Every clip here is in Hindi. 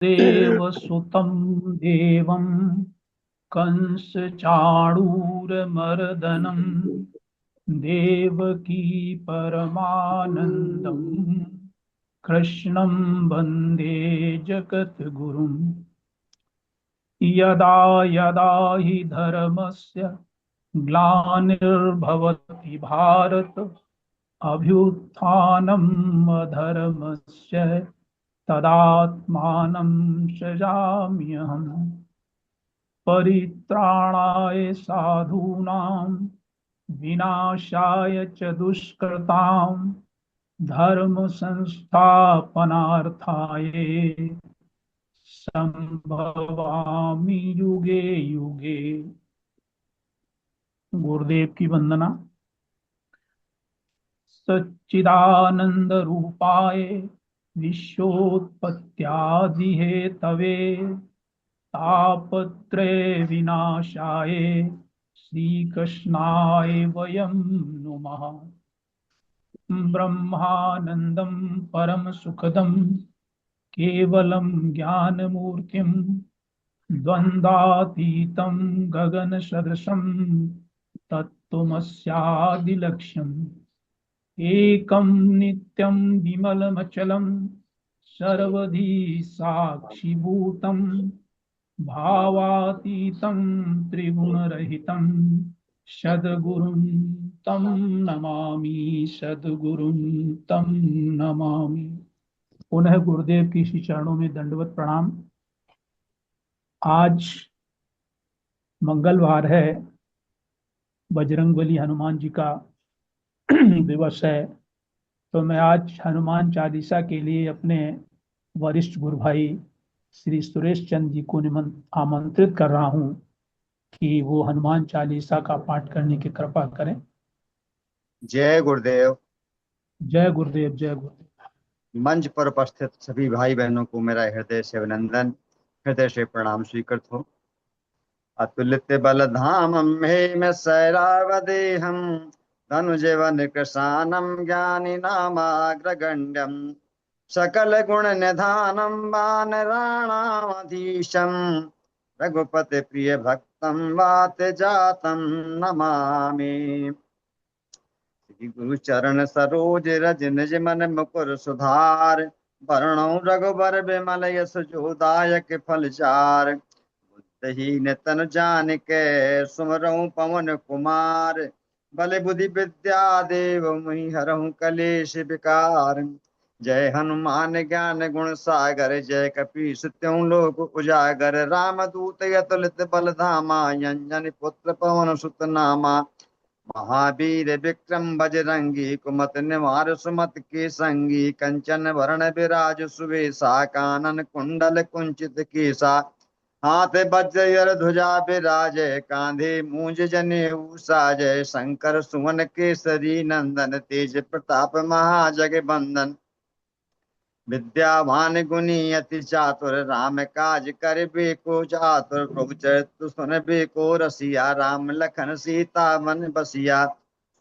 देवसुतं देवं कंसचाणूरमर्दनं देवकी परमानन्दं कृष्णं वन्दे जगद्गुरुम्। यदा यदा हि धर्मस्य ग्लानिर्भवति भारत अभ्युत्थानम् अधर्मस्य तदात्मानं सृजाम्यहम्। परित्राणाय साधूनां विनाशाय च दुष्कृतां धर्म संस्थापनार्थाय संभवामि युगे युगे। गुरुदेव की वंदना। सच्चिदानंद रूपाय विश्वोत्पत्त्यादि हेतवे तापत्रय विनाशाय श्रीकृष्णाय वयं नुमः। ब्रह्मानंदं परम सुखदं केवलं ज्ञानमूर्तिं द्वन्द्वातीतं गगनसदृशं तत्त्वमस्यादिलक्ष्यम् एकं नित्यं विमलमचलं सर्वधी साक्षिभूतं भावातीतं त्रिगुणरहितं सद्गुरुं तं नमामि। सद्गुरुं तं नमामि। पुनः गुरुदेव की श्री चरणों में दंडवत प्रणाम। आज मंगलवार है, बजरंगबली हनुमान जी का दिवस है। तो मैं आज हनुमान चालीसा के लिए अपने वरिष्ठ गुरु भाई श्री सुरेश चंद्र जी को आमंत्रित कर रहा हूं कि वो हनुमान चालीसा का पाठ करने की कृपा करें। जय गुरुदेव। जय गुरुदेव, जय गुरुदेव। मंच पर उपस्थित सभी भाई बहनों को मेरा हृदय से अभिनंदन, हृदय से प्रणाम स्वीकृत हो। अतुलित बल धामं में सैरावदेहम धनुजेवन कृशानम ज्ञानी नामाग्रगण्यम सकल गुण निधानम वानराणामधीशम रघुपति प्रिय भक्तम वात जातम नमामि। श्री गुरु चरण सरोज रज निज मन मुकुर सुधार वरणौ रघुबर बिमल यस जोदायक फल चार बुद्धहीन तन जानिके सुमरौ पवन कुमार बल बुद्धि विद्या देव मुहि हरहु कलेश विकार। जय हनुमान ज्ञान गुण सागर जय कपीस त्यों लोक उजागर रामदूत अतुलित बल धामा अंजनी पुत्र पवन सुत नामा महावीर विक्रम बजरंगी कुमत निवार सुमत के संगी कंचन वरण विराज सुवेशा कानन कुंडल कुंचित केसा हाथ वज्र ध्वजा विराजय कांधे मूंज जनेऊ साजय शंकर सुवन केसरी नंदन तेज प्रताप महाजगबंदन विद्यावान गुणी अति चातुर राम काज करबे को चातुर प्रभु चरित्र सुनबे को रसिया राम लखन सीता मन बसिया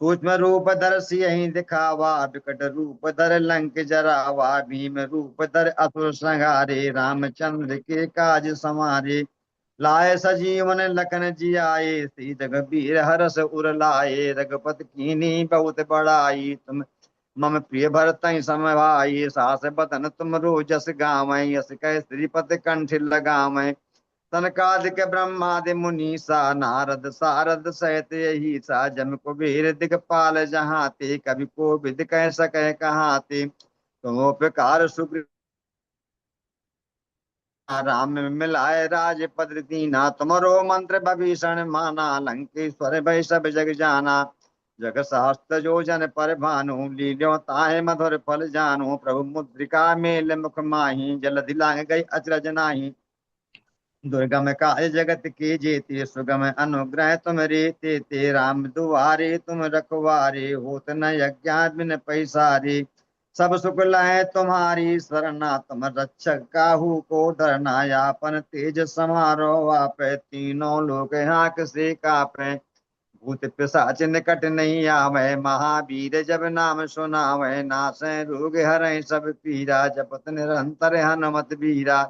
सूक्ष्म रूप धर सियहि दिखावा विकट रूप धर लंक जरावा भीम रूप धर असुर संहारे रामचंद्र के काज समारे लाए सजीवन लखन जियाए श्री रघुबीर हरस उर लाए रघुपत कीनी बहुत बड़ाई तुम मम प्रिय भरतहि समभाई सास बदन तुम रोजस गावै यस कह श्रीपति कंठ लगावै सनकादिक ब्रह्मादि मुनीसा नारद सारद सहित यही सा जम कुबेर दिगपाल जहाँ ते कवि को विद कह सके कहाँ ते तुम उपकार सुग्रीव राम मिलाए राजपद दीना तुमरो मंत्र भीषण माना लंकेश्वर भय सब जग जाना जग सहस्त्र जो जन पर भानु लील्यो ताहे मधुर फल जानु प्रभु मुद्रिका मेल मुख माही जल दिलांग गई अचरज नाही दुर्गम काज जगत के जेते सुगम अनुग्रह तुम रे ते राम दुआरे तुम रखवारे होत न अज्ञान बिन पैसारे सब सुख लय तुम्हारी सरना तुम रक्षक काहू को डरना यापन तेज समारो आपे तीनों लोग हाँक से कापे भूत पिशाच निकट नहीं आवे महावीर जब नाम सुनावे नासै रोग हरै सब पीरा जपत निरंतर हनुमत बीरा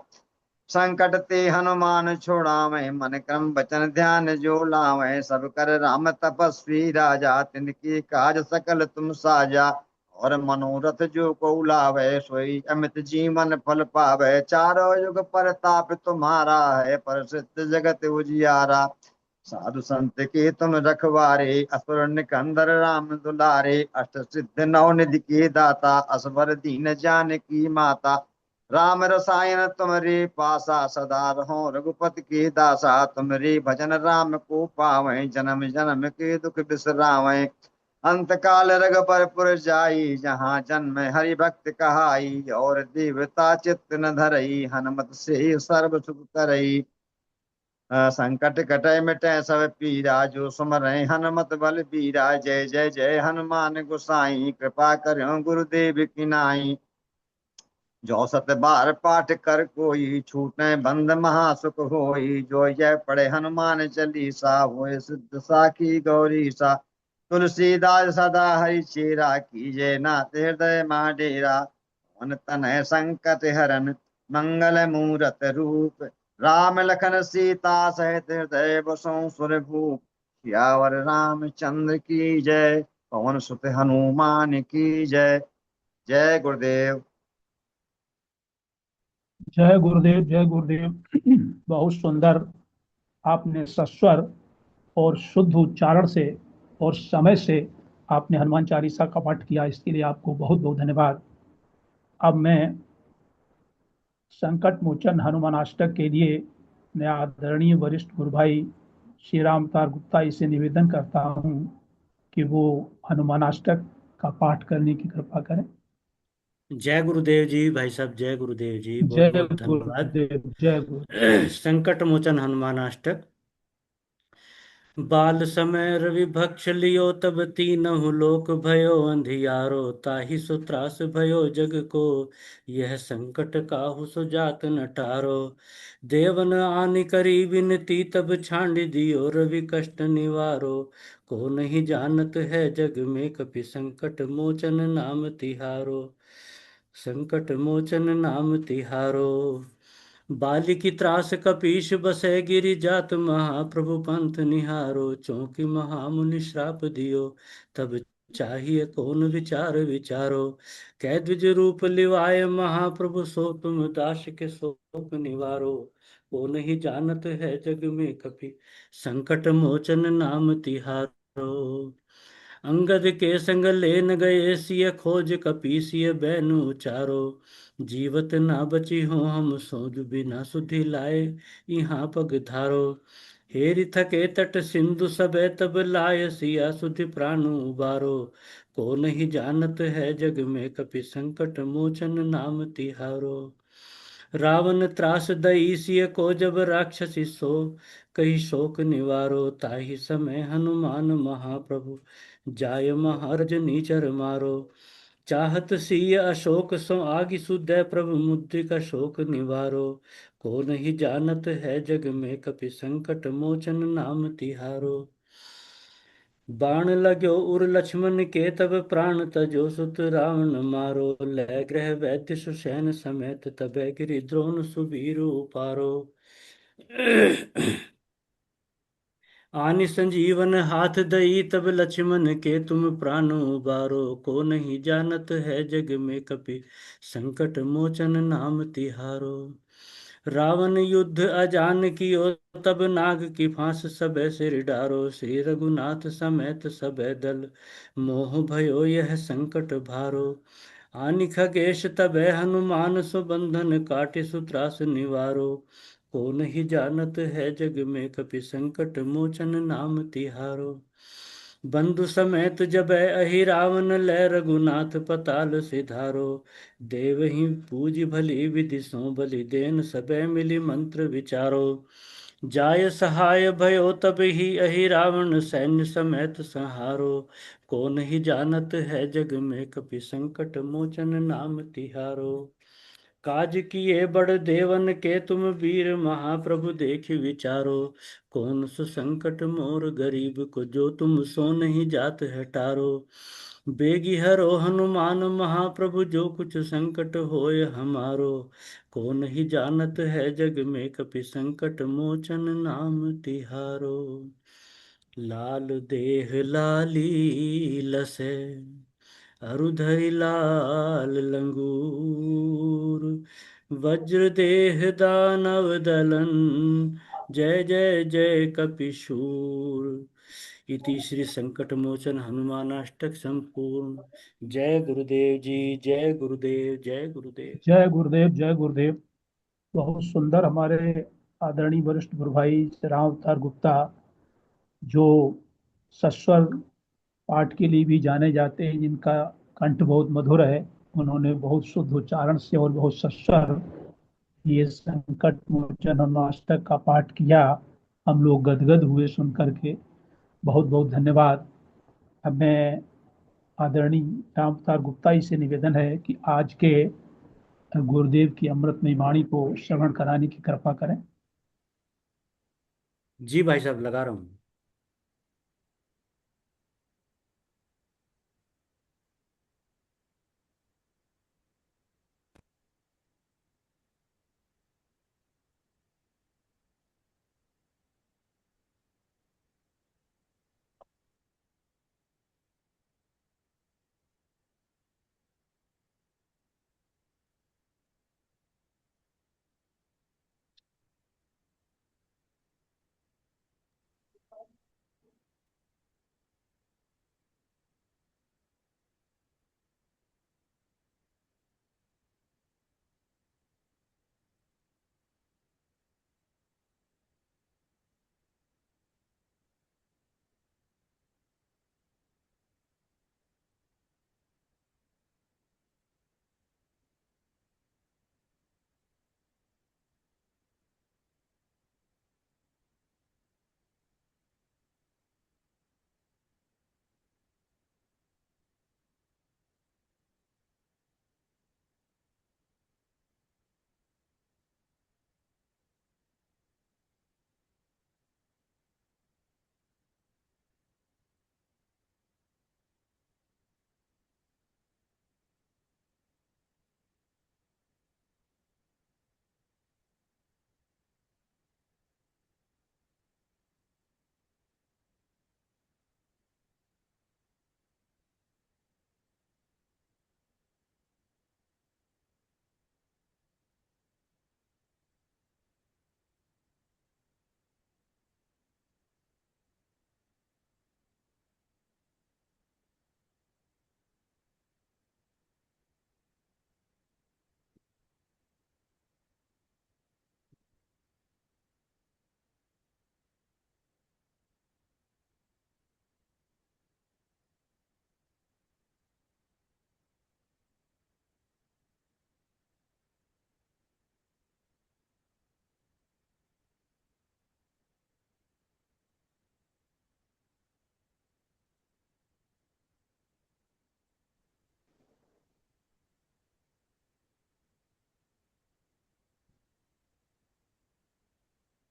संकट ते हनुमान छोड़ावे, मन क्रम वचन ध्यान जो लावे। सब कर राम तपस्वी राजा, तिनकी काज सकल तुम साजा। और मनोरथ जो को लावे, सोई अमित जीवन फल पावे। चारों युग परताप तुम्हारा है, प्रसिद्ध जगत उजियारा। साधु संत के तुम रखवारे, असुर निकंदर राम दुलारे। अष्ट सिद्ध नौ निधि के दाता, असवर दीन जानकी माता। राम रसायन तुम्हारे पासा, सदा रहो रघुपति के दासा। तुम्हारे भजन राम को पावे, जन्म जन्म के दुख बिसरावे। अंत काल रघुबर पुर जाई, जहाँ जन्म हरि भक्त कहाई। और देवता चित्त न धरई, हनुमत से सर्व सुख करई। संकट कटै मिटै सब पीरा, जो सुमरै हनुमत बल बीरा। जय जय जय हनुमान गोसाई, कृपा करो गुरुदेव की नाई। जो सत बार पाठ कर कोई, छूटै बंद महासुख होई। जो जय पढ़े हनुमान चालीसा, होय सिद्ध साखी गौरी सा। तुलसीदास सदा हरि चेरा, कीजे नाथ हृदय महा डेरा। मन तन है संकट हरन, मंगल मूरत रूप। राम लखन सीता सहित हृदय बसों सुरभूप। सियावर रामचंद्र की जय, पवन सुत हनुमान की जय। जय गुरुदेव। जय गुरुदेव, जय गुरुदेव। बहुत सुंदर आपने सस्वर और शुद्ध उच्चारण से और समय से आपने हनुमान चालीसा का पाठ किया, इसके लिए आपको बहुत बहुत धन्यवाद। अब मैं संकट मोचन हनुमान अष्टक के लिए मैं आदरणीय वरिष्ठ गुरु भाई श्री राम अवतार गुप्ता जी से निवेदन करता हूँ कि वो हनुमान अष्टक का पाठ करने की कृपा करें। जय गुरुदेव जी। भाई साहब, जय गुरुदेव जी, बहुत जय बहुत धन्यवाद। गुरुदेव, जय गुरु। संकट मोचन हनुमान अष्टक। बाल समय रवि भक्ष लियो, तब तीनहु लोक भयो अंधियारो। ताहि सो त्रास भयो जग को, यह संकट काहू सो जात न टारो। देवन आनि करी विनती, तब छांड दियो रवि कष्ट निवारो। को नहीं जानत है जग में, कपि संकट मोचन नाम तिहारो। संकट मोचन नाम तिहारो। बाली की त्रास कपीश बसै, गिरि जात महाप्रभु पंथ निहारो। चौंकी महामुनि श्राप दियो, तब चाहिए कौन विचार विचारो। कै द्विज रूप लिवाय महाप्रभु, सो तुम दास के शोक निवारो। को नहीं जानत है जग में कपि, संकट मोचन नाम तिहारो। अंगद के संग लेन गए, सिय खोज कपीसिय बैनु चारो। जीवत ना बची हो हम सोज, बिना सुधि लाए यहाँ पग धारो। हेरि थके तट सिंधु सबे, तब लाय सिया सुधि प्राणु उबारो। को नहीं जानत है जग में कपि, संकट मोचन नाम तिहारो। रावण त्रास दई सिय को, जब राक्षसी सो कही शोक निवारो। ताहि समय हनुमान महाप्रभु, जाय महारज नीचर मारो। चाहत सिय अशोक सो, आगि सुदय प्रभु मुद्रिका शोक निवारो। को नहीं जानत है जग में कपि, संकट मोचन नाम तिहारो। बाण लाग्यो उर लक्ष्मण के, तब प्राण तजो सुत रावण मारो। लै ग्रह वैद्य सुसैन समेत, तबे गिरि द्रोण सुबीरु पारो। आनि संजीवन हाथ दई, तब लक्ष्मण के तुम प्राण उबारो। को नहीं जानत है जग में कपि, संकट मोचन नाम तिहारो। रावण युद्ध अजान कियो, तब नाग की फांस सबे सिर डारो। श्री रघुनाथ समेत सबे दल, मोह भयो यह संकट भारो। आनि खगेश तबे हनुमान, सो बंधन काटे सुत्रास निवारो। को नहीं जानत है जग में कपि, संकट मोचन नाम तिहारो। बंधु समेत जब अहि रावण, लै रघुनाथ पताल सिधारो। देव ही पूज भली विधि सो, बलि देन सबे मिली मंत्र विचारो। जाय सहाय भयो तब ही, अहि रावण सैन्य समेत संहारो। को नहीं जानत है जग में कपि, संकट मोचन नाम तिहारो। काज किए बड़ देवन के, तुम वीर महाप्रभु देख विचारो। कौन सु संकट मोर गरीब को, जो तुम सो नहीं जात है टारो। बेगी हरो हनुमान महाप्रभु, जो कुछ संकट होय हमारो। को नहीं जानत है जग में, कपि संकट मोचन नाम तिहारो। लाल देह लाली लसे, अरुधरि लाल लंगूर। वज्र देह दानव दलन, जय जय जय कपिशूर। इति श्री संकट मोचन हनुमानाष्टक संपूर्ण। जय गुरुदेव जी, जय गुरुदेव, जय गुरुदेव। जय गुरुदेव, जय गुरुदेव। बहुत सुंदर हमारे आदरणीय वरिष्ठ गुरु भाई राम अवतार गुप्ता, जो सस्वर पाठ के लिए भी जाने जाते हैं, जिनका कंठ बहुत मधुर है, उन्होंने बहुत शुद्ध उच्चारण से और बहुत सस्वर ये संकट मोचन हनुमाष्टक का पाठ किया। हम लोग गदगद हुए सुन करके। बहुत बहुत धन्यवाद। अब मैं आदरणीय राम अवतार गुप्ता जी से निवेदन है कि आज के गुरुदेव की अमृतमयी वाणी को श्रवण कराने की कृपा करें। जी भाई साहब, लगा रहा हूँ।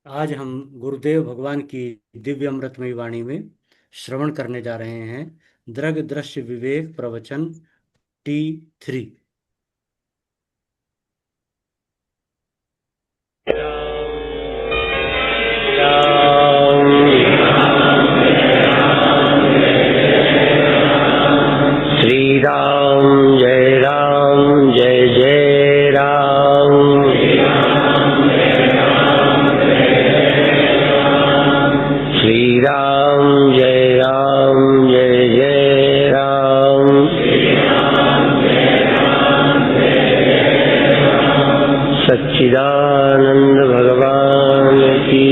आज हम गुरुदेव भगवान की दिव्य अमृतमयी वाणी में श्रवण करने जा रहे हैं दृग दृश्य विवेक प्रवचन T3। श्री राम जय जय राम। श्री राम जय जय राम। सच्चिदानंद भगवान की।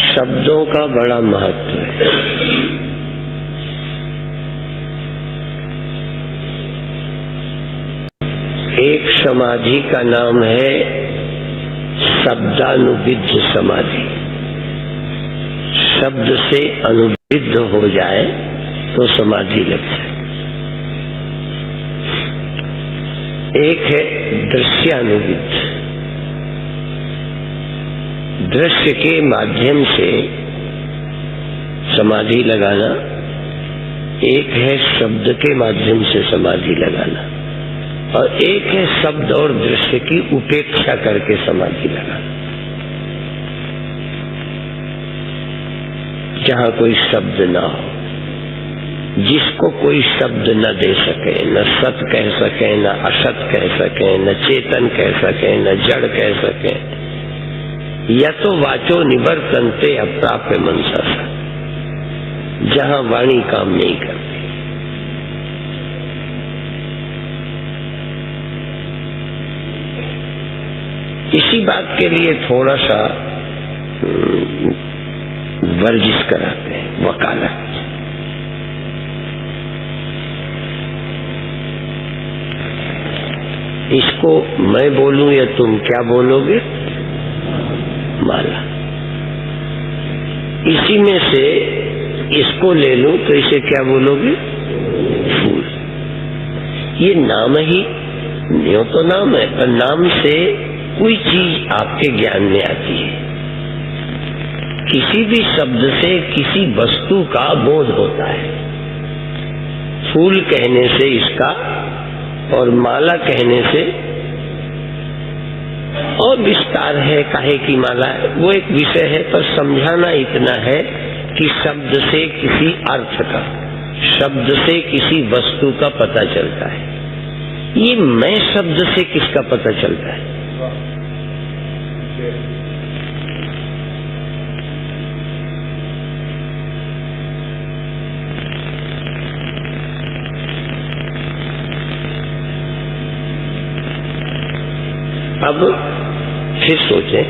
शब्दों का बड़ा महत्व है। एक समाधि का नाम है शब्दानुविद्ध समाधि। शब्द से अनुविद्ध हो जाए तो समाधि लग जाए। एक है दृश्यानुविद्ध। दृश्य के माध्यम से समाधि लगाना, एक है शब्द के माध्यम से समाधि लगाना, और एक है शब्द और दृश्य की उपेक्षा करके समाधि लगाना। जहां कोई शब्द ना हो, जिसको कोई शब्द न दे सके, न सत कह सके, न असत कह सके, न चेतन कह सके, न जड़ कह सके, या तो वाचो निवर्तन्ते अप्राप्य मनसा सा, जहां वाणी काम नहीं करती। इसी बात के लिए थोड़ा सा वर्जिश कराते हैं, वकालत। इसको मैं बोलूं या तुम क्या बोलोगे? माला। इसी में से इसको ले लूं तो इसे क्या बोलोगे? फूल। ये नाम ही, न्यों तो नाम है, पर नाम से कोई चीज आपके ज्ञान में आती है। किसी भी शब्द से किसी वस्तु का बोध होता है। फूल कहने से इसका, और माला कहने से और विस्तार है, काहे की माला है वो एक विषय है, पर समझाना इतना है कि शब्द से किसी अर्थ का, शब्द से किसी वस्तु का पता चलता है। ये मैं शब्द से किसका पता चलता है? अब फिर सोचें,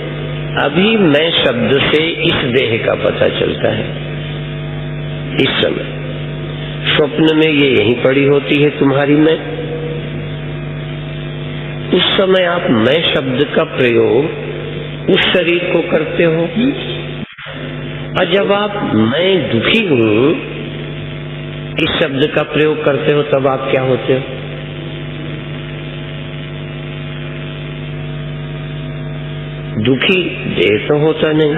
अभी मैं शब्द से इस देह का पता चलता है। इस समय स्वप्न में ये यहीं पड़ी होती है तुम्हारी मैं। उस समय आप मैं शब्द का प्रयोग उस शरीर को करते हो, और जब आप मैं दुखी हूं इस शब्द का प्रयोग करते हो, तब आप क्या होते हो? दुखी देह तो होता नहीं।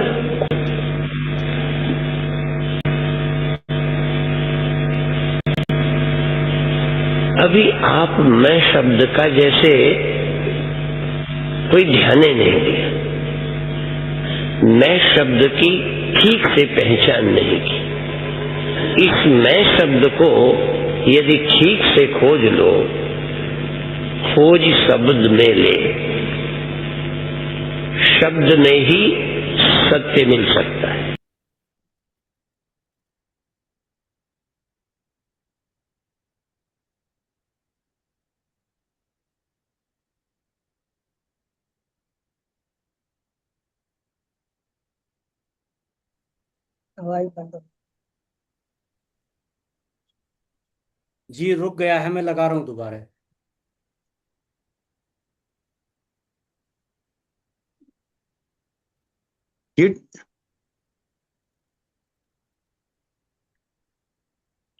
अभी आप मैं शब्द का जैसे कोई ध्यान ही नहीं दिया, मैं शब्द की ठीक से पहचान नहीं की। इस मैं शब्द को यदि ठीक से खोज लो, खोज शब्द में ले, शब्द में ही सत्य मिल सकता है। जी रुक गया है, मैं लगा रहा हूं दोबारा।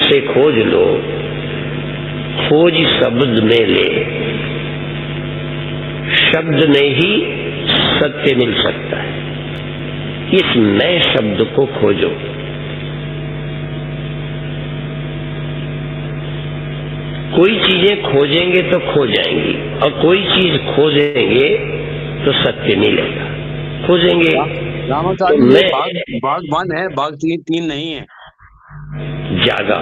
से खोज लो, खोज शब्द में ले, शब्द में ही सत्य मिल सकता है। इस मैं शब्द को खोजो। कोई चीजें खोजेंगे तो खो जाएंगी, और कोई चीज खोजेंगे तो सत्य मिलेगा। खोजेंगे रामाचार्य तो ये मैं भाग 1 है, भाग 3 नहीं है। जागा,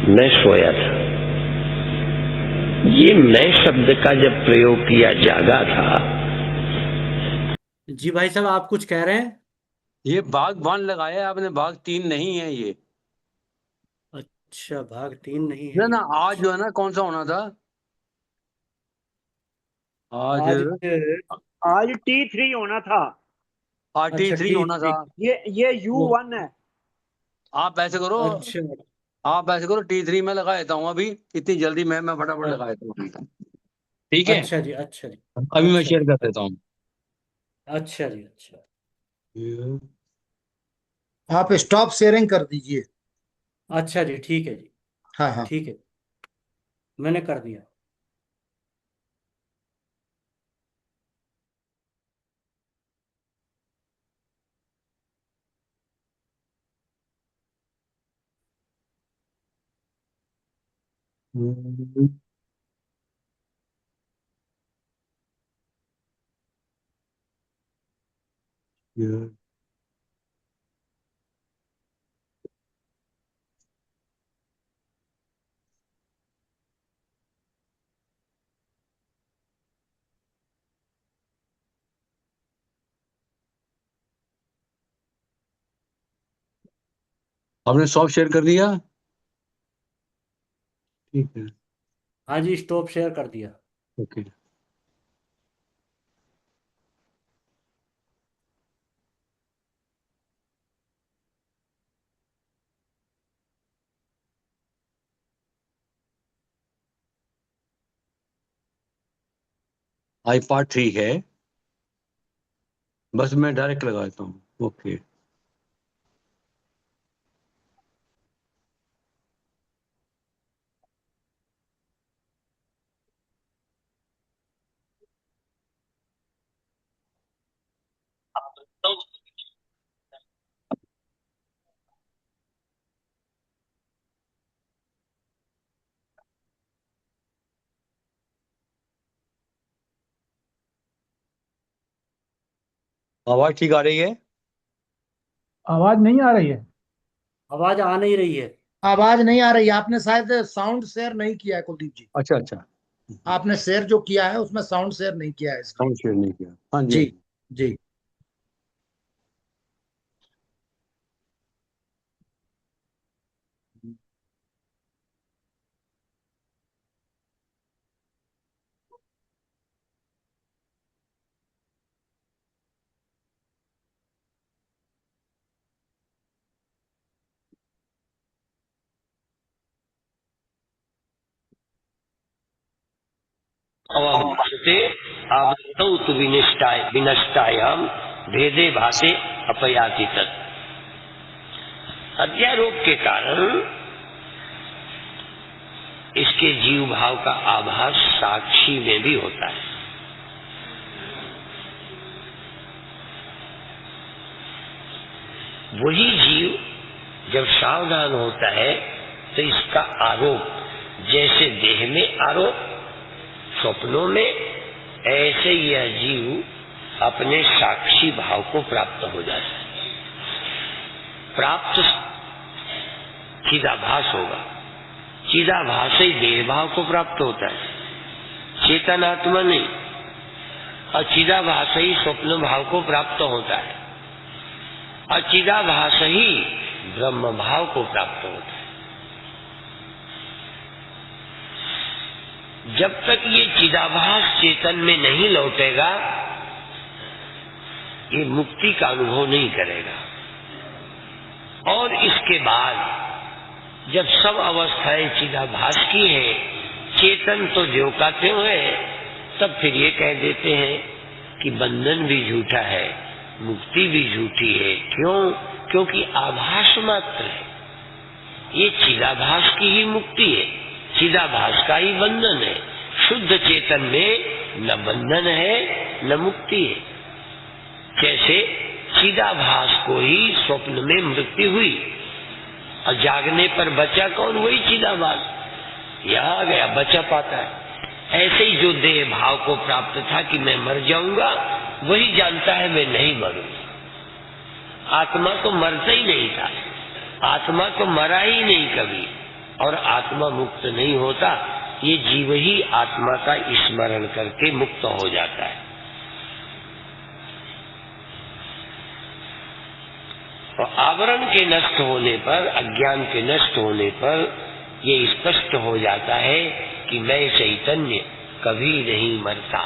मैं सोया था। ये मैं शब्द का जब प्रयोग किया, जागा था। जी भाई साहब, आप कुछ कह रहे हैं? ये भाग 1 लगाया है आपने, भाग 3 नहीं है ये। अच्छा, भाग 3 नहीं है ना ये। ना, आज अच्छा, जो है ना, कौन सा होना था आज? आज आज T3 होना था। अच्छा T3 ठीक होना था। ठीक। ये वो U1 है। आप ऐसे करो, अच्छा T3 में लगा देता हूँ अभी। इतनी जल्दी मैं फटाफट लगा देता हूँ अभी। ठीक है, अच्छा जी, अच्छा जी, अभी मैं अच्छा शेयर जी, कर देता हूँ। अच्छा जी, अच्छा आप स्टॉप शेयरिंग कर दीजिए। अच्छा जी, ठीक है जी, हाँ हाँ। ठीक है, मैंने कर दिया। आपने सॉफ्ट शेयर कर दिया? ठीक है, हाँ जी, स्टॉप शेयर कर दिया। ओके। आई पार्ट 3 है, बस मैं डायरेक्ट लगा देता हूँ। ओके, आवाज ठीक आ रही है? आवाज नहीं आ रही है। आवाज आ नहीं रही है। आवाज नहीं आ रही। आपने शायद साउंड शेयर नहीं किया है कुलदीप जी। अच्छा अच्छा, आपने शेयर जो किया है उसमें साउंड शेयर नहीं किया है इसलिए। साउंड शेयर नहीं किया। हाँ जी, हाँ जी जी। जी। अवमुच्यते आवृतौ तु विनष्टायाम भेदे भाते अपयाति तत्। अध्यारोप के कारण इसके जीव भाव का आभास साक्षी में भी होता है। वही जीव जब सावधान होता है तो इसका आरोप, जैसे देह में आरोप, स्वप्नों में, ऐसे यह जीव अपने साक्षी भाव को प्राप्त हो जाता है। प्राप्त चिदाभास होगा, चिदाभास ही देह भाव को प्राप्त होता है, चेतन आत्मा नहीं। और चिदाभास ही स्वप्न भाव को प्राप्त होता है, और चिदाभास ही ब्रह्म भाव को प्राप्त होता है। जब तक ये चिदाभास चेतन में नहीं लौटेगा, ये मुक्ति का अनुभव नहीं करेगा। और इसके बाद जब सब अवस्थाएं चिदाभास की हैं, चेतन तो ज्यों का त्यों है, तब फिर ये कह देते हैं कि बंधन भी झूठा है, मुक्ति भी झूठी है। क्यों? क्योंकि आभास मात्र है। ये चिदाभास की ही मुक्ति है, चिदाभास का ही बंधन है। शुद्ध चेतन में न बंधन है न मुक्ति है। जैसे चिदाभास को ही स्वप्न में मृत्यु हुई और जागने पर बचा कौन? वही चिदाभास। यहाँ आ गया, बचा पाता है। ऐसे ही जो देह भाव को प्राप्त था कि मैं मर जाऊंगा, वही जानता है मैं नहीं मरूंगा। आत्मा तो मरता ही नहीं था, आत्मा तो मरा ही नहीं कभी, और आत्मा मुक्त नहीं होता। ये जीव ही आत्मा का स्मरण करके मुक्त हो जाता है। और आवरण के नष्ट होने पर, अज्ञान के नष्ट होने पर ये स्पष्ट हो जाता है कि मैं चैतन्य कभी नहीं मरता,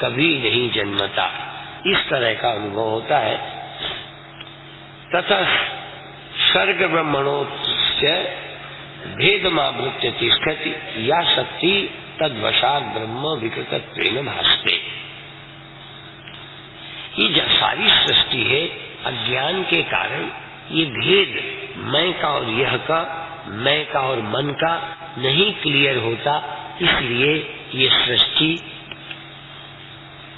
कभी नहीं जन्मता। इस तरह का अनुभव होता है। तथा सर्ग ब्रह्मणोच्च भेदमावृत्य तिष्ठति या शक्ति तद्वशात् ब्रह्म विकृतत्वेन भासते। ये जो सारी सृष्टि है, अज्ञान के कारण ये भेद मैं का और यह का, मैं का और मन का नहीं क्लियर होता। इसलिए ये सृष्टि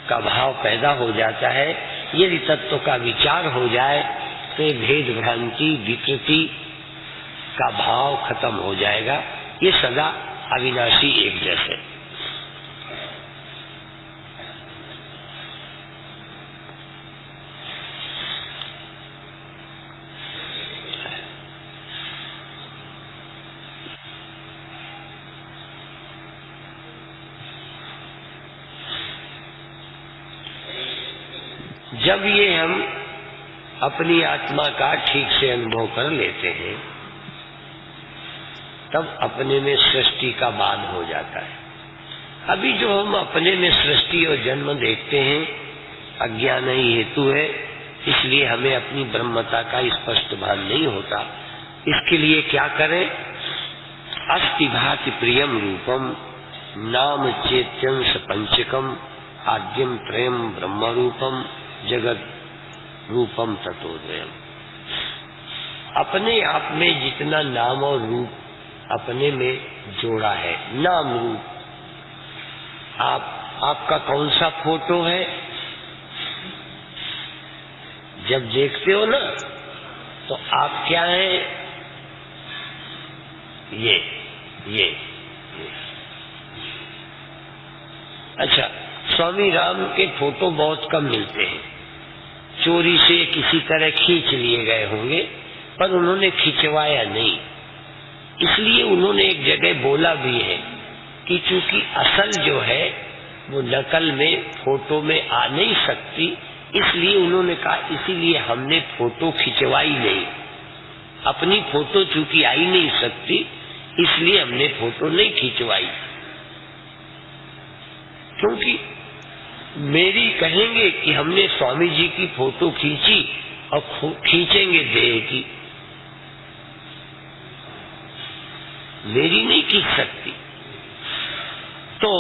का भाव पैदा हो जाता है। यदि तत्व का विचार हो जाए तो ये भेद भ्रांति विकृति का भाव खत्म हो जाएगा। ये सदा अविनाशी एक जैसे। जब ये हम अपनी आत्मा का ठीक से अनुभव कर लेते हैं तब अपने में सृष्टि का बाध हो जाता है। अभी जो हम अपने में सृष्टि और जन्म देखते हैं अज्ञान ही हेतु है, इसलिए हमें अपनी ब्रह्मता का स्पष्ट भान नहीं होता। इसके लिए क्या करें? अस्ति भाति प्रियम रूपम नाम चेत्यंश पंचकम आद्यम त्रयम ब्रह्म रूपम जगत रूपम ततोदयम। अपने आप में जितना नाम और रूप अपने में जोड़ा है, नाम रूप, आपका कौन सा फोटो है? जब देखते हो ना तो आप क्या हैं? ये। अच्छा, स्वामी राम के फोटो बहुत कम मिलते हैं, चोरी से किसी तरह खींच लिए गए होंगे, पर उन्होंने खिंचवाया नहीं। इसलिए उन्होंने एक जगह बोला भी है कि चूंकि असल जो है वो नकल में फोटो में आ नहीं सकती, इसलिए उन्होंने कहा इसीलिए हमने फोटो खिंचवाई नहीं। अपनी फोटो चूंकि आई नहीं सकती इसलिए हमने फोटो नहीं खिंचवाई। क्योंकि मेरी कहेंगे कि हमने स्वामी जी की फोटो खींची और खींचेंगे देह की, मेरी नहीं खींच सकती। तो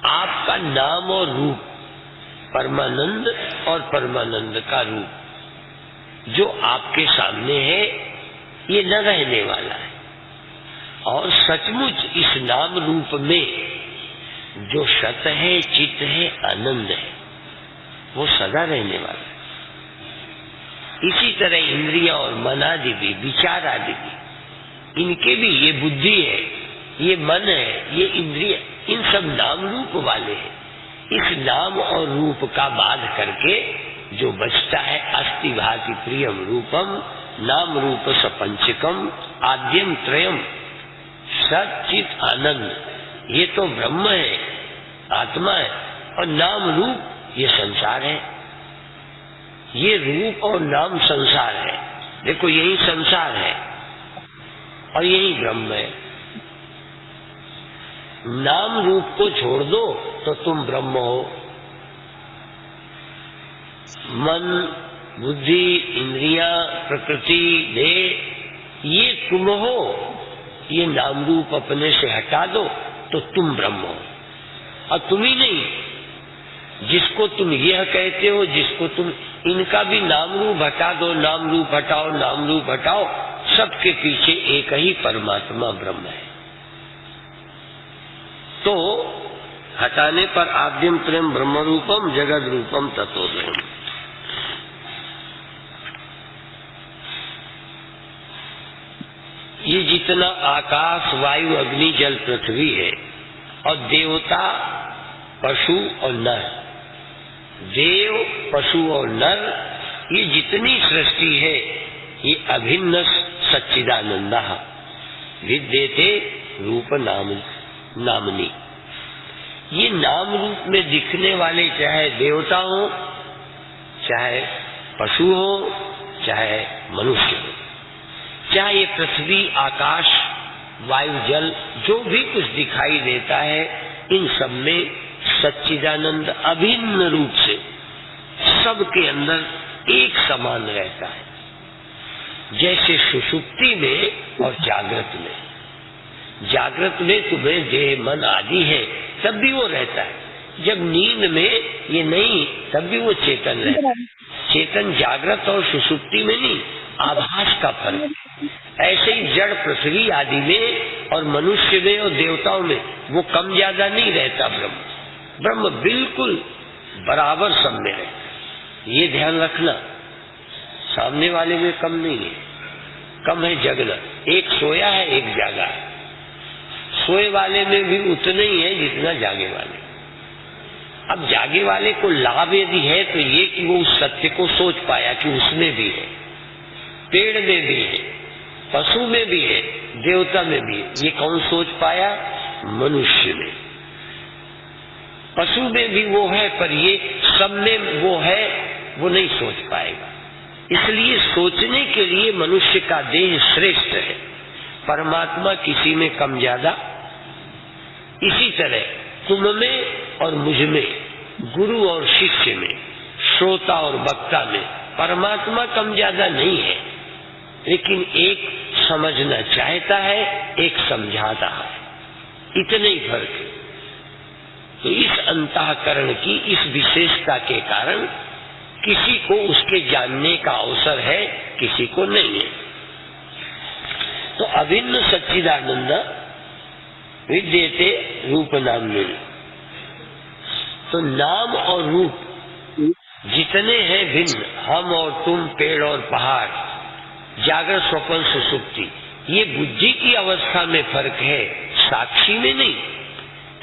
आपका नाम और रूप, परमानंद और परमानंद का रूप जो आपके सामने है ये न रहने वाला है, और सचमुच इस नाम रूप में जो सत है, चित्त है, आनंद है, वो सदा रहने वाला है। इसी तरह इंद्रियां और मन आदि भी, विचार आदि भी, इनके भी, ये बुद्धि है, ये मन है, ये इंद्रिय, इन सब नाम रूप वाले हैं। इस नाम और रूप का बाध करके जो बचता है, अस्ति भाति प्रियम रूपम नाम रूप सपंचकम आद्यम त्रयम सच्चित आनंद, ये तो ब्रह्म है, आत्मा है, और नाम रूप ये संसार है। ये रूप और नाम संसार है। देखो यही संसार है और यही ब्रह्म है। नाम रूप को छोड़ दो तो तुम ब्रह्म हो। मन, बुद्धि, इंद्रियां, प्रकृति, देह, ये तुम हो। ये नाम रूप अपने से हटा दो तो तुम ब्रह्म हो। और तुम ही नहीं, जिसको तुम यह कहते हो, जिसको तुम, इनका भी नाम रूप हटा दो, नाम रूप हटाओ, नाम रूप हटाओ, सबके पीछे एक ही परमात्मा ब्रह्म है। तो हटाने पर आद्यम प्रेम ब्रह्म रूपम जगद रूपम ततोदयम। ये जितना आकाश, वायु, अग्नि, जल, पृथ्वी है, और देवता, पशु और नर, देव, पशु और नर, ये जितनी सृष्टि है ये अभिन्न सच्चिदानंदा विद्यते रूप नामनी। ये नाम रूप में दिखने वाले चाहे देवता हो, चाहे पशु हो, चाहे मनुष्य हो, चाहे ये पृथ्वी, आकाश, वायु, जल, जो भी कुछ दिखाई देता है, इन सब में सच्चिदानंद अभिन्न रूप से सबके अंदर एक समान रहता है। जैसे सुषुप्ति में और जागृत में, जागृत में तुम्हें देह, मन आदि है तब भी वो रहता है, जब नींद में ये नहीं तब भी वो चेतन रहता है। चेतन जागृत और सुषुप्ति में नहीं, आभास का फर्क है। ऐसे ही जड़ पृथ्वी आदि में और मनुष्य में और देवताओं में वो कम ज्यादा नहीं रहता। ब्रह्म बिल्कुल बराबर सब में रहता। ये ध्यान रखना, सामने वाले में कम नहीं है। कम है जगना, एक सोया है एक जागा है। सोए वाले में भी उतना ही है जितना जागे वाले। अब जागे वाले को लाभ यदि है तो ये कि वो उस सत्य को सोच पाया कि उसमें भी है, पेड़ में भी है, पशु में भी है, देवता में भी है। ये कौन सोच पाया? मनुष्य में। पशु में भी वो है, पर ये सब में वो है, वो नहीं सोच पाएगा। इसलिए सोचने के लिए मनुष्य का देह श्रेष्ठ है, परमात्मा किसी में कम ज्यादा। इसी तरह तुम में और मुझ में, गुरु और शिष्य में, श्रोता और वक्ता में परमात्मा कम ज्यादा नहीं है, लेकिन एक समझना चाहता है, एक समझाता है, इतना ही फर्क है। तो इस अंतःकरण की इस विशेषता के कारण किसी को उसके जानने का अवसर है, किसी को नहीं है। तो अभिन्न सच्चिदानंद विद्यते रूप नाम में। तो नाम और रूप जितने हैं भिन्न, हम और तुम, पेड़ और पहाड़, जागृत स्वप्न सुसुप्ति, ये बुद्धि की अवस्था में फर्क है, साक्षी में नहीं।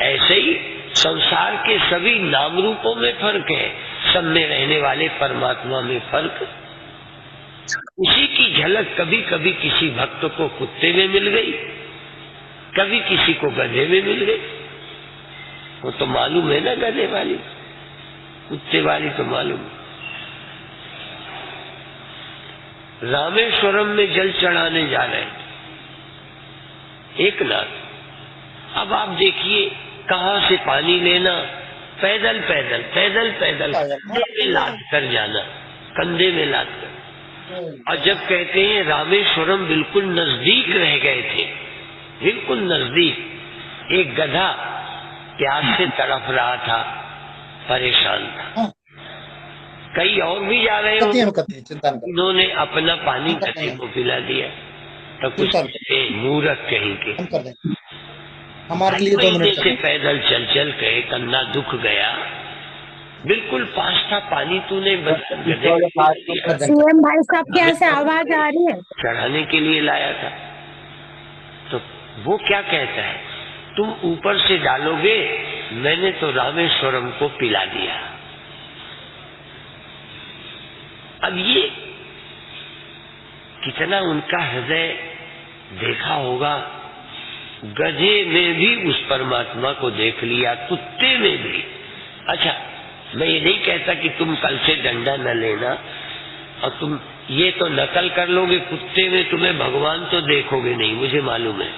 ऐसे ही संसार के सभी नाम रूपों में फर्क है, सब में रहने वाले परमात्मा में फर्क। उसी की झलक कभी कभी किसी भक्त को कुत्ते में मिल गई, कभी किसी को गधे में मिल गई। वो तो मालूम है ना गधे वाली, कुत्ते वाली तो मालूम। रामेश्वरम में जल चढ़ाने जा रहे हैं एक नाथ। अब आप देखिए कहाँ से पानी लेना, पैदल पैदल पैदल पैदल कंधे में लाद कर जाना, कंधे में लाद कर। और जब कहते हैं रामेश्वरम बिल्कुल नजदीक रह गए थे, बिल्कुल नजदीक, एक गधा प्यास से तड़प रहा था, परेशान था। कई और भी जा रहे हो, उन्होंने अपना पानी गधे को पिला दिया। तो कुछ मूर्ख कहीं के हमारे लिए 2 मिनट से पैदल चल चल के कंधा दुख गया, बिल्कुल पास था पानी, तूने सीएम भाई साहब के यहाँ से आवाज आ रही है, चढ़ाने के लिए लाया था। तो वो क्या कहता है, तुम ऊपर से डालोगे, मैंने तो रामेश्वरम को पिला दिया। अब ये कितना उनका हृदय देखा होगा। गधे में भी उस परमात्मा को देख लिया, कुत्ते में भी। अच्छा, मैं ये नहीं कहता कि तुम कल से डंडा न लेना और तुम ये तो नकल कर लोगे, कुत्ते में तुम्हें भगवान तो देखोगे नहीं, मुझे मालूम है।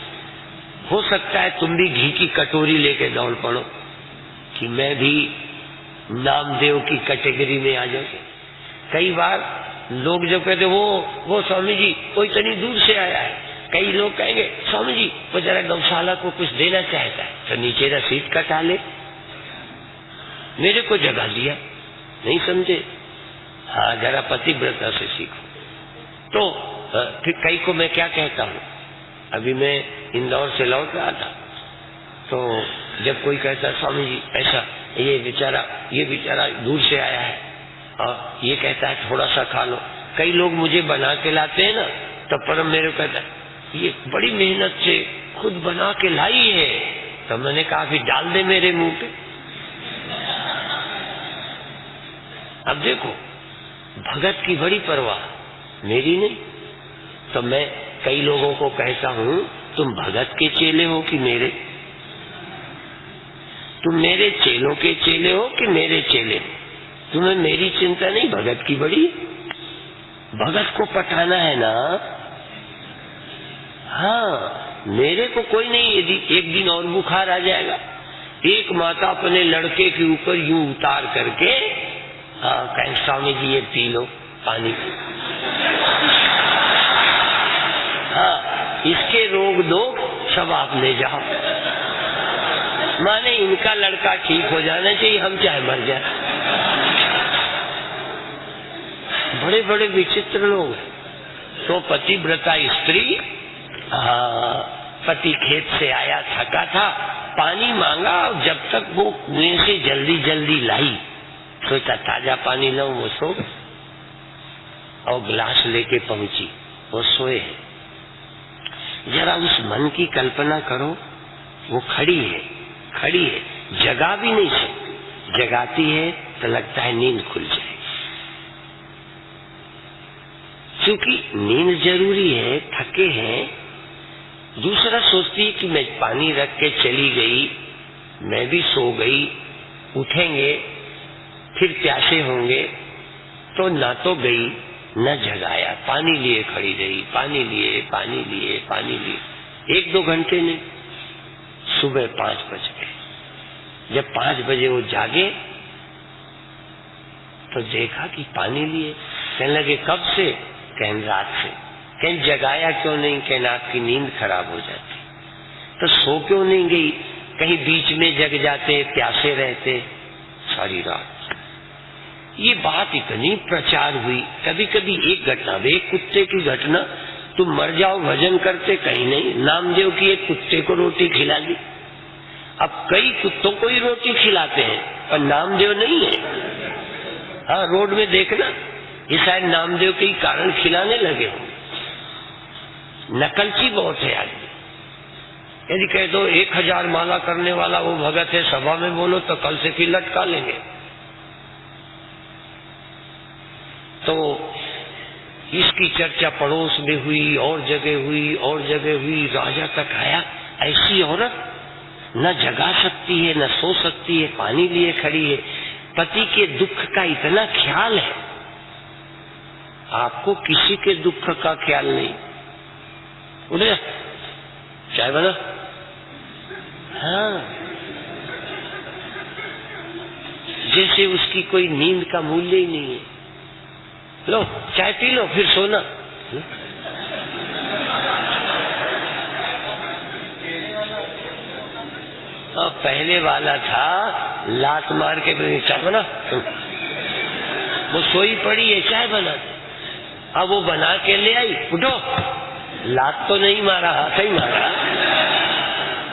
हो सकता है तुम भी घी की कटोरी लेके दौड़ पड़ो कि मैं भी नामदेव की कैटेगरी में आ जाऊंगा। कई बार लोग जब कहते वो स्वामी जी कोई इतनी दूर से आया है, कई लोग कहेंगे स्वामी जी वो जरा गौशाला को कुछ देना चाहता है, तो नीचे रसीद कटा ले, मेरे को जगा दिया, नहीं समझे? हाँ, जरा पतिव्रता से सीखो। तो फिर कई को मैं क्या कहता हूँ, अभी मैं इंदौर से लौट रहा था, तो जब कोई कहता स्वामी जी ऐसा, ये बेचारा दूर से आया है और ये कहता है थोड़ा सा खा लो। कई लोग मुझे बना के लाते हैं ना, तो परम मेरे को कहता है ये बड़ी मेहनत से खुद बना के लाई है। तो मैंने कहा फिर डाल दे मेरे मुंह पे। अब देखो, भगत की बड़ी परवाह, मेरी नहीं। तो मैं कई लोगों को कहता हूँ तुम भगत के चेले हो कि मेरे? तुम मेरे चेलों के चेले हो कि मेरे चेले हो? तुम्हें मेरी चिंता नहीं, भगत की बड़ी। भगत को पटाना है ना। हाँ, मेरे को कोई नहीं। यदि एक दिन और बुखार आ जाएगा, एक माता अपने लड़के के ऊपर यूं उतार करके कहें स्वामी जी ये पी लो पानी। हाँ, इसके रोग दो सब आप ले जाओ। माने इनका लड़का ठीक हो जाना चाहिए, हम चाहे मर जाए। बड़े बड़े विचित्र लोग। तो पतिव्रता स्त्री, पति खेत से आया, थका था, पानी मांगा, और जब तक वो कुएं से जल्दी जल्दी लाई, सोचा ताजा पानी लाऊं, वो सो गए। और गिलास लेके पहुंची, वो सोए हैं। जरा उस मन की कल्पना करो वो खड़ी है, जगा भी नहीं सकती। जगाती है तो लगता है नींद खुल जाएगी। क्योंकि नींद जरूरी है, थके हैं। दूसरा सोचती है कि मैं पानी रख के चली गई, मैं भी सो गई, उठेंगे फिर प्यासे होंगे, तो ना तो गई न जगाया, पानी लिए खड़ी रही, पानी लिए 1-2 घंटे नहीं, सुबह 5 बज गए। जब 5 बजे वो जागे तो देखा कि पानी लिए। कहने लगे कब से? कहने रात से। कहीं जगाया क्यों नहीं? कहने आपकी नींद खराब हो जाती। तो सो क्यों नहीं गई? कहीं बीच में जग जाते, प्यासे रहते सारी रात। ये बात इतनी प्रचार हुई। कभी कभी एक घटना, एक कुत्ते की घटना, तुम मर जाओ भजन करते, कहीं नहीं। नामदेव की एक कुत्ते को रोटी खिला दी। अब कई कुत्तों को ही रोटी खिलाते हैं और नामदेव नहीं है। हाँ, रोड में देखना, ये शायद नामदेव के ही कारण खिलाने लगे हो। नकलची बहुत है आदमी। यदि कह दो 1000 माला करने वाला वो भगत है, सभा में बोलो तो कल से फिर लटका लेंगे। तो इसकी चर्चा पड़ोस में हुई, और जगह हुई, राजा तक आया। ऐसी औरत न जगा सकती है, न सो सकती है, पानी लिए खड़ी है। पति के दुख का इतना ख्याल है, आपको किसी के दुख का ख्याल नहीं। उधर चाय बना। हाँ, जैसे उसकी कोई नींद का मूल्य ही नहीं है। लो चाय पी लो फिर सोना। पहले वाला था लात मार के चाय बना, वो सोई पड़ी है, चाय बना। अब वो बना के ले आई, उठो, लात तो नहीं मारा, हाथ ही मारा,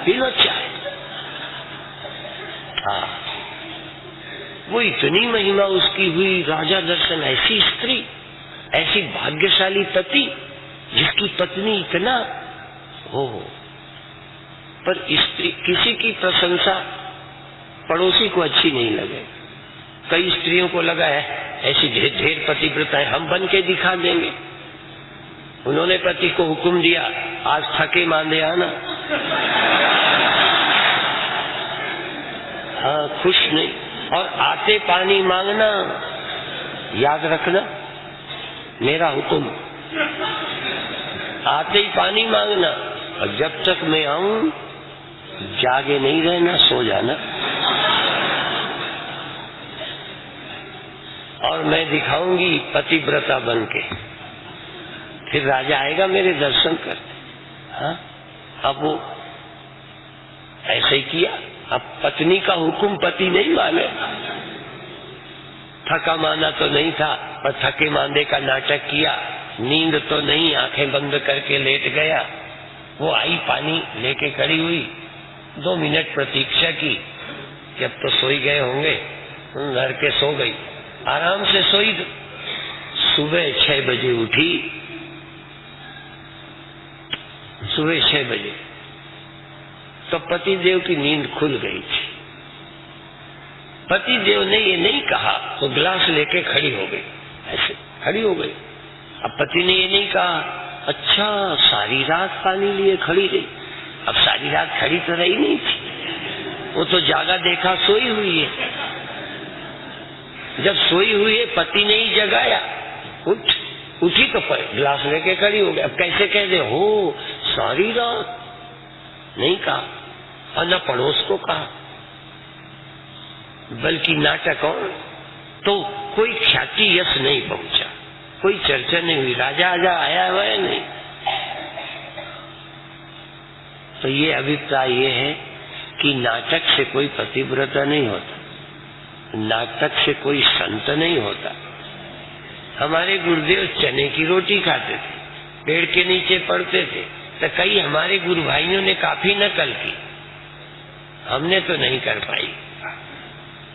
पी लो चाय। हाँ, वो इतनी महिमा उसकी हुई। राजा दर्शन, ऐसी स्त्री, ऐसी भाग्यशाली पति जिसकी पत्नी इतना हो। पर स्त्री किसी की प्रशंसा पड़ोसी को अच्छी नहीं लगे। कई स्त्रियों को लगा है ऐसी ढेर पतिव्रताएं हम बन के दिखा देंगे। उन्होंने पति को हुक्म दिया, आज थके मांदे आना। हाँ, खुश नहीं। और आते पानी मांगना, याद रखना मेरा हुक्म, आते ही पानी मांगना। और जब तक मैं आऊं जागे नहीं रहना, सो जाना। और मैं दिखाऊंगी पतिव्रता बन के, फिर राजा आएगा मेरे दर्शन करते। हाँ, अब वो ऐसे ही किया। अब पत्नी का हुक्म पति नहीं माने। थका मांदा तो नहीं था, पर थके मांदे का नाटक किया। नींद तो नहीं, आंखें बंद करके लेट गया। वो आई, पानी लेके खड़ी हुई, 2 मिनट प्रतीक्षा की कि अब तो सोई गए होंगे। घर के सो गई, आराम से सोई। सुबह 6 बजे उठी, सुबह 6 बजे तो पति देव की नींद खुल गई थी। पति देव ने ये नहीं कहा तो गिलास लेके खड़ी हो गई, ऐसे खड़ी हो गई। अब पति ने ये नहीं कहा, अच्छा सारी रात पानी लिए खड़ी रही। अब सारी रात खड़ी तो रही नहीं थी, वो तो जागा देखा सोई हुई है। जब सोई हुई है, पति ने ही जगाया, उठी तो गिलास लेके खड़ी हो गई। अब कैसे कह दे हो सारी रात, नहीं कहा। और न पड़ोस को कहा, बल्कि नाटक और तो कोई ख्याति यश नहीं पहुंचा, कोई चर्चा नहीं हुई। राजा आया हुआ है नहीं। तो ये अभिप्राय ये है कि नाटक से कोई पतिव्रता नहीं होता, नाटक से कोई संत नहीं होता। हमारे गुरुदेव चने की रोटी खाते थे, पेड़ के नीचे पड़ते थे। तो कई हमारे गुरु भाइयों ने काफी नकल की, हमने तो नहीं कर पाई।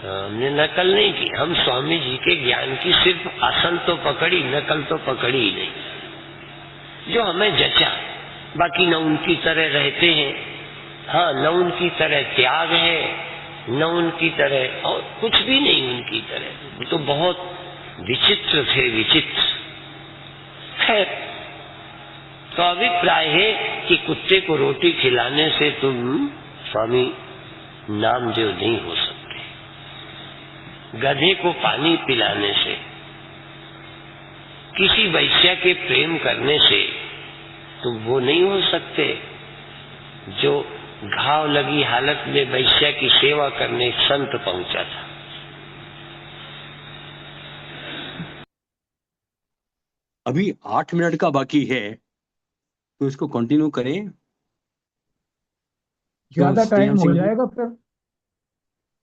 हमने नकल नहीं की। हम स्वामी जी के ज्ञान की सिर्फ असल तो पकड़ी, नकल तो पकड़ी ही नहीं। जो हमें जचा, बाकी न उनकी तरह रहते हैं, हाँ, न उनकी तरह त्याग है, न उनकी तरह और कुछ भी नहीं उनकी तरह। वो तो बहुत विचित्र थे, विचित्र। खैर, तो अभिप्राय है कि कुत्ते को रोटी खिलाने से तुम स्वामी नामदेव नहीं हो सकते, गधे को पानी पिलाने से, किसी वैश्या के प्रेम करने से तुम वो नहीं हो सकते जो घाव लगी हालत में वैश्या की सेवा करने एक संत पहुंचा था। अभी 8 मिनट का बाकी है, तो इसको कंटिन्यू करें। ज्यादा तो टाइम CM हो सिंह जी, जाएगा फिर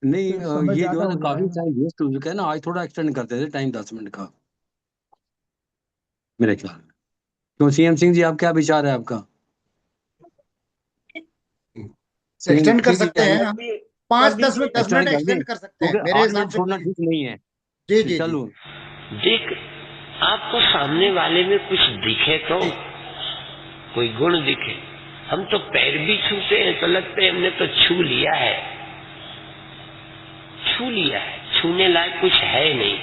नहीं समय ये जो ज्यादा है ना हो काफी जाएगा। टाइम वेस्ट हो चुका है ना, आज थोड़ा एक्सटेंड करते थे टाइम 10 मिनट का मेरे ख्याल में। तो CM सिंह जी, आप क्या विचार है आपका? CM एक्सटेंड कर सिंह जी, सकते हैं हम, कर 5-10 दीजिए। मिनट 10 एक्सटेंड मिनट कर दें एक्सटेंड कर सकते हैं, क्योंकि मेरे 8 हिसाब मिनट से छोड़ना ठीक। ठीक नहीं है। जी जी जी चलो, देख, आपको सामने वाले में कुछ दिखे तो, कोई गुण दिखे। हम तो पैर भी छूते हैं तो लगते हैं हमने तो छू लिया है, छू लिया है, छूने लायक कुछ है नहीं।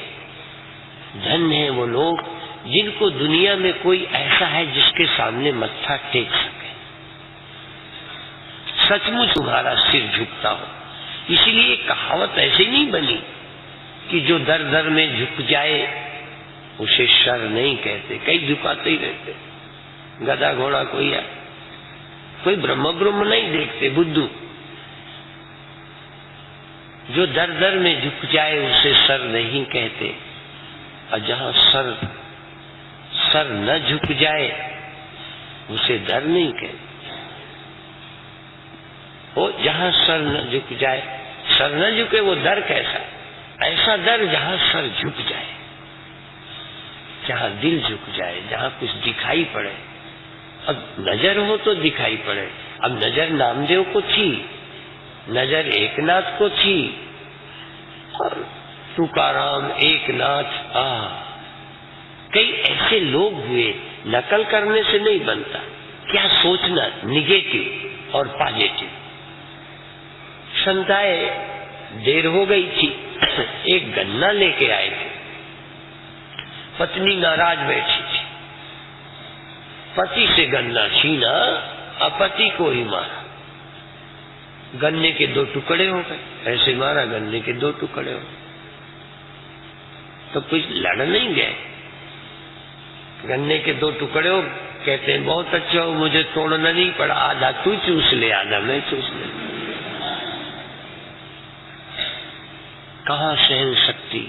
धन्य है वो लोग जिनको दुनिया में कोई ऐसा है जिसके सामने मत्था टेक सके, सचमुच तुम्हारा सिर झुकता हो। इसीलिए कहावत ऐसे नहीं बनी कि जो दर दर में झुक जाए उसे शर नहीं कहते, कई झुकाते ही रहते। गधा घोड़ा कोई है, कोई ब्रह्म नहीं देखते, बुद्धू। जो दर दर में झुक जाए उसे सर नहीं कहते, और जहां सर न झुक जाए उसे दर नहीं कहते। वो जहां सर न झुक जाए, सर न झुके वो दर कैसा? ऐसा दर जहां सर झुक जाए, जहां दिल झुक जाए, जहां कुछ दिखाई पड़े। अब नजर हो तो दिखाई पड़े। अब नजर नामदेव को थी, नजर एकनाथ को थी, और तुकाराम एकनाथ, कई ऐसे लोग हुए। नकल करने से नहीं बनता, क्या सोचना, निगेटिव और पॉजिटिव। संताए देर हो गई थी, एक गन्ना लेके आए थे, पत्नी नाराज बैठी थी, पति से गन्ना छीना और पति को ही मारा। गन्ने के 2 टुकड़े हो गए, ऐसे मारा, गन्ने के 2 टुकड़े हो गए। तो कुछ लड़ नहीं गए, गन्ने के 2 टुकड़े हो, कहते हैं बहुत अच्छा हो, मुझे तोड़ना नहीं पड़ा, आधा तू चूस ले, आधा मैं चूस ले। कहाँ सहन शक्ति,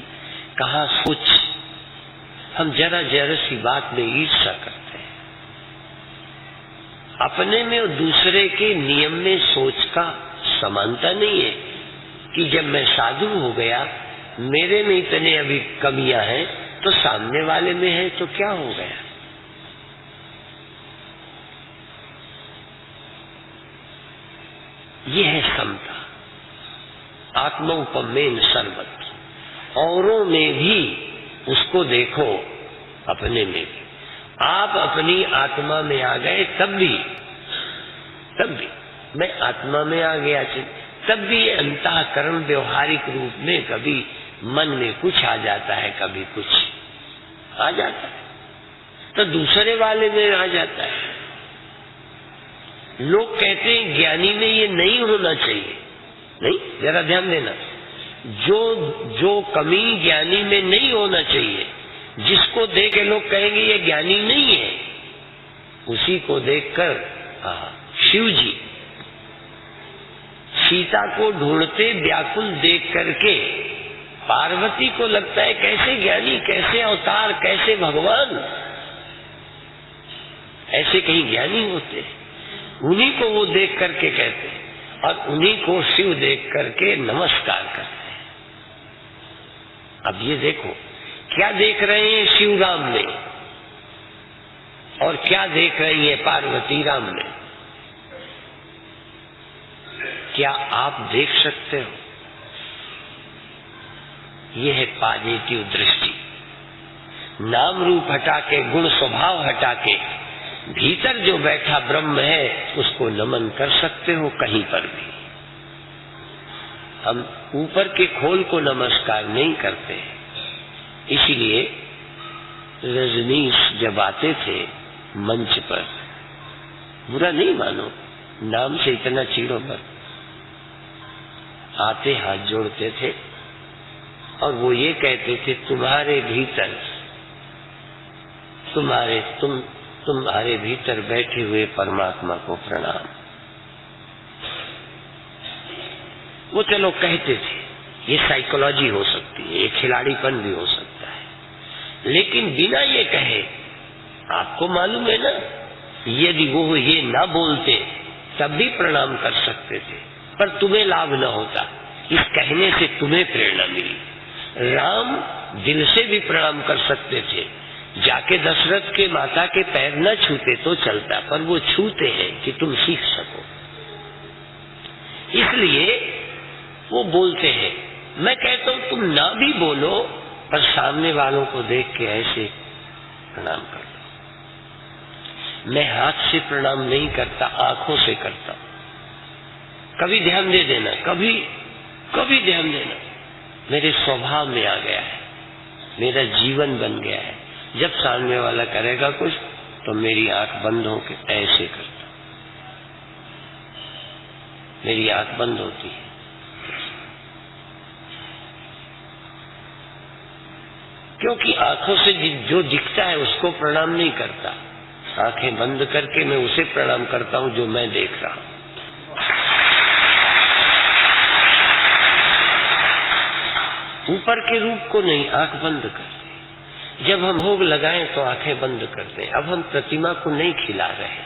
कहाँ सोच। हम जरा जरा सी बात में ईर्ष्या करते हैं, अपने में और दूसरे के नियम में सोच का समानता नहीं है कि जब मैं साधु हो गया, मेरे में इतने अभी कमियां हैं तो सामने वाले में है तो क्या हो गया। ये है समता, आत्मोपमेन सर्वत्र। औरों में भी उसको देखो, अपने में भी। आप अपनी आत्मा में आ गए तब भी मैं आत्मा में आ गया, तब भी ये अंतःकरण व्यवहारिक रूप में कभी मन में कुछ आ जाता है, कभी कुछ आ जाता है, तो दूसरे वाले में आ जाता है। लोग कहते हैं ज्ञानी में ये नहीं होना चाहिए। नहीं, जरा ध्यान देना, जो कमी ज्ञानी में नहीं होना चाहिए, जिसको देख के लोग कहेंगे ये ज्ञानी नहीं है, उसी को देखकर शिव जी सीता को ढूंढते व्याकुल देख करके पार्वती को लगता है कैसे ज्ञानी, कैसे अवतार, कैसे भगवान, ऐसे कहीं ज्ञानी होते। उन्हीं को वो देख करके कहते हैं, और उन्हीं को शिव देख करके नमस्कार करते हैं। अब ये देखो, क्या देख रहे हैं शिव राम में, और क्या देख रही है पार्वती राम में? क्या आप देख सकते हो? यह है पॉजिटिव दृष्टि। नाम रूप हटा के, गुण स्वभाव हटा के भीतर जो बैठा ब्रह्म है उसको नमन कर सकते हो कहीं पर भी। हम ऊपर के खोल को नमस्कार नहीं करते। इसीलिए रजनीश जब आते थे मंच पर, बुरा नहीं मानो, नाम से इतना चीड़ो पर, आते हाथ जोड़ते थे और वो ये कहते थे, तुम्हारे भीतर तुम्हारे भीतर बैठे हुए परमात्मा को प्रणाम। वो चलो कहते थे, ये साइकोलॉजी हो सकती है, ये खिलाड़ीपन भी हो सकता है, लेकिन बिना ये कहे, आपको मालूम है ना, यदि वो ये ना बोलते तब भी प्रणाम कर सकते थे, पर तुम्हें लाभ न होता। इस कहने से तुम्हें प्रेरणा मिली। राम दिल से भी प्रणाम कर सकते थे, जाके दशरथ के माता के पैर न छूते तो चलता, पर वो छूते हैं कि तुम सीख सको, इसलिए वो बोलते हैं। मैं कहता हूं तुम ना भी बोलो, पर सामने वालों को देख के ऐसे प्रणाम कर दो। मैं हाथ से प्रणाम नहीं करता, आंखों से करता हूं। कभी ध्यान दे देना, कभी ध्यान देना, मेरे स्वभाव में आ गया है, मेरा जीवन बन गया है। जब सामने वाला करेगा कुछ तो मेरी आंख बंद होके ऐसे करता, मेरी आंख बंद होती है। क्योंकि आंखों से जो दिखता है उसको प्रणाम नहीं करता, आंखें बंद करके मैं उसे प्रणाम करता हूं जो मैं देख रहा हूं। ऊपर के रूप को नहीं, आंख बंद करते। जब हम भोग लगाएं तो आंखें बंद करते हैं। अब हम प्रतिमा को नहीं खिला रहे,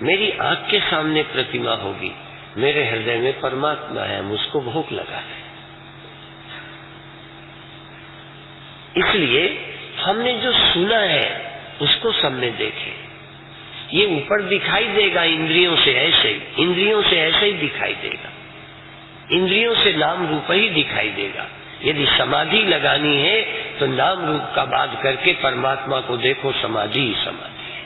मेरी आंख के सामने प्रतिमा होगी, मेरे हृदय में परमात्मा है, हम उसको भोग लगा रहे हैं। इसलिए हमने जो सुना है उसको सबने देखे। ये ऊपर दिखाई देगा इंद्रियों से ऐसे ही दिखाई देगा, इंद्रियों से नाम रूप ही दिखाई देगा। यदि समाधि लगानी है तो नाम रूप का बात करके परमात्मा को देखो, समाधि ही समाधि है।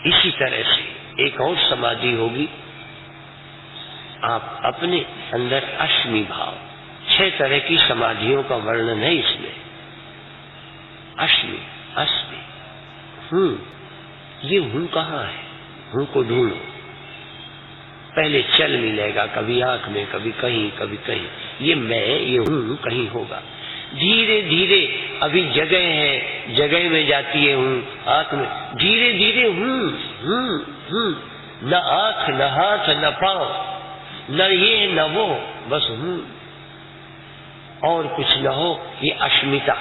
इसी तरह से एक और समाधि होगी, आप अपने अंदर अश्मि भाव, 6 तरह की समाधियों का वर्णन है इसमें। अश्मि, ये हूं कहाँ है, हूं को ढूंढो। पहले चल मिलेगा, कभी आंख में, कभी कहीं, ये मैं, ये हूं कहीं होगा। धीरे धीरे अभी जगह है, जगह में जाती है हूं, आंख में, धीरे धीरे हूं, न आंख न हाथ न पांव, न ये न वो, बस हूं, और कुछ न हो। ये अश्मिता,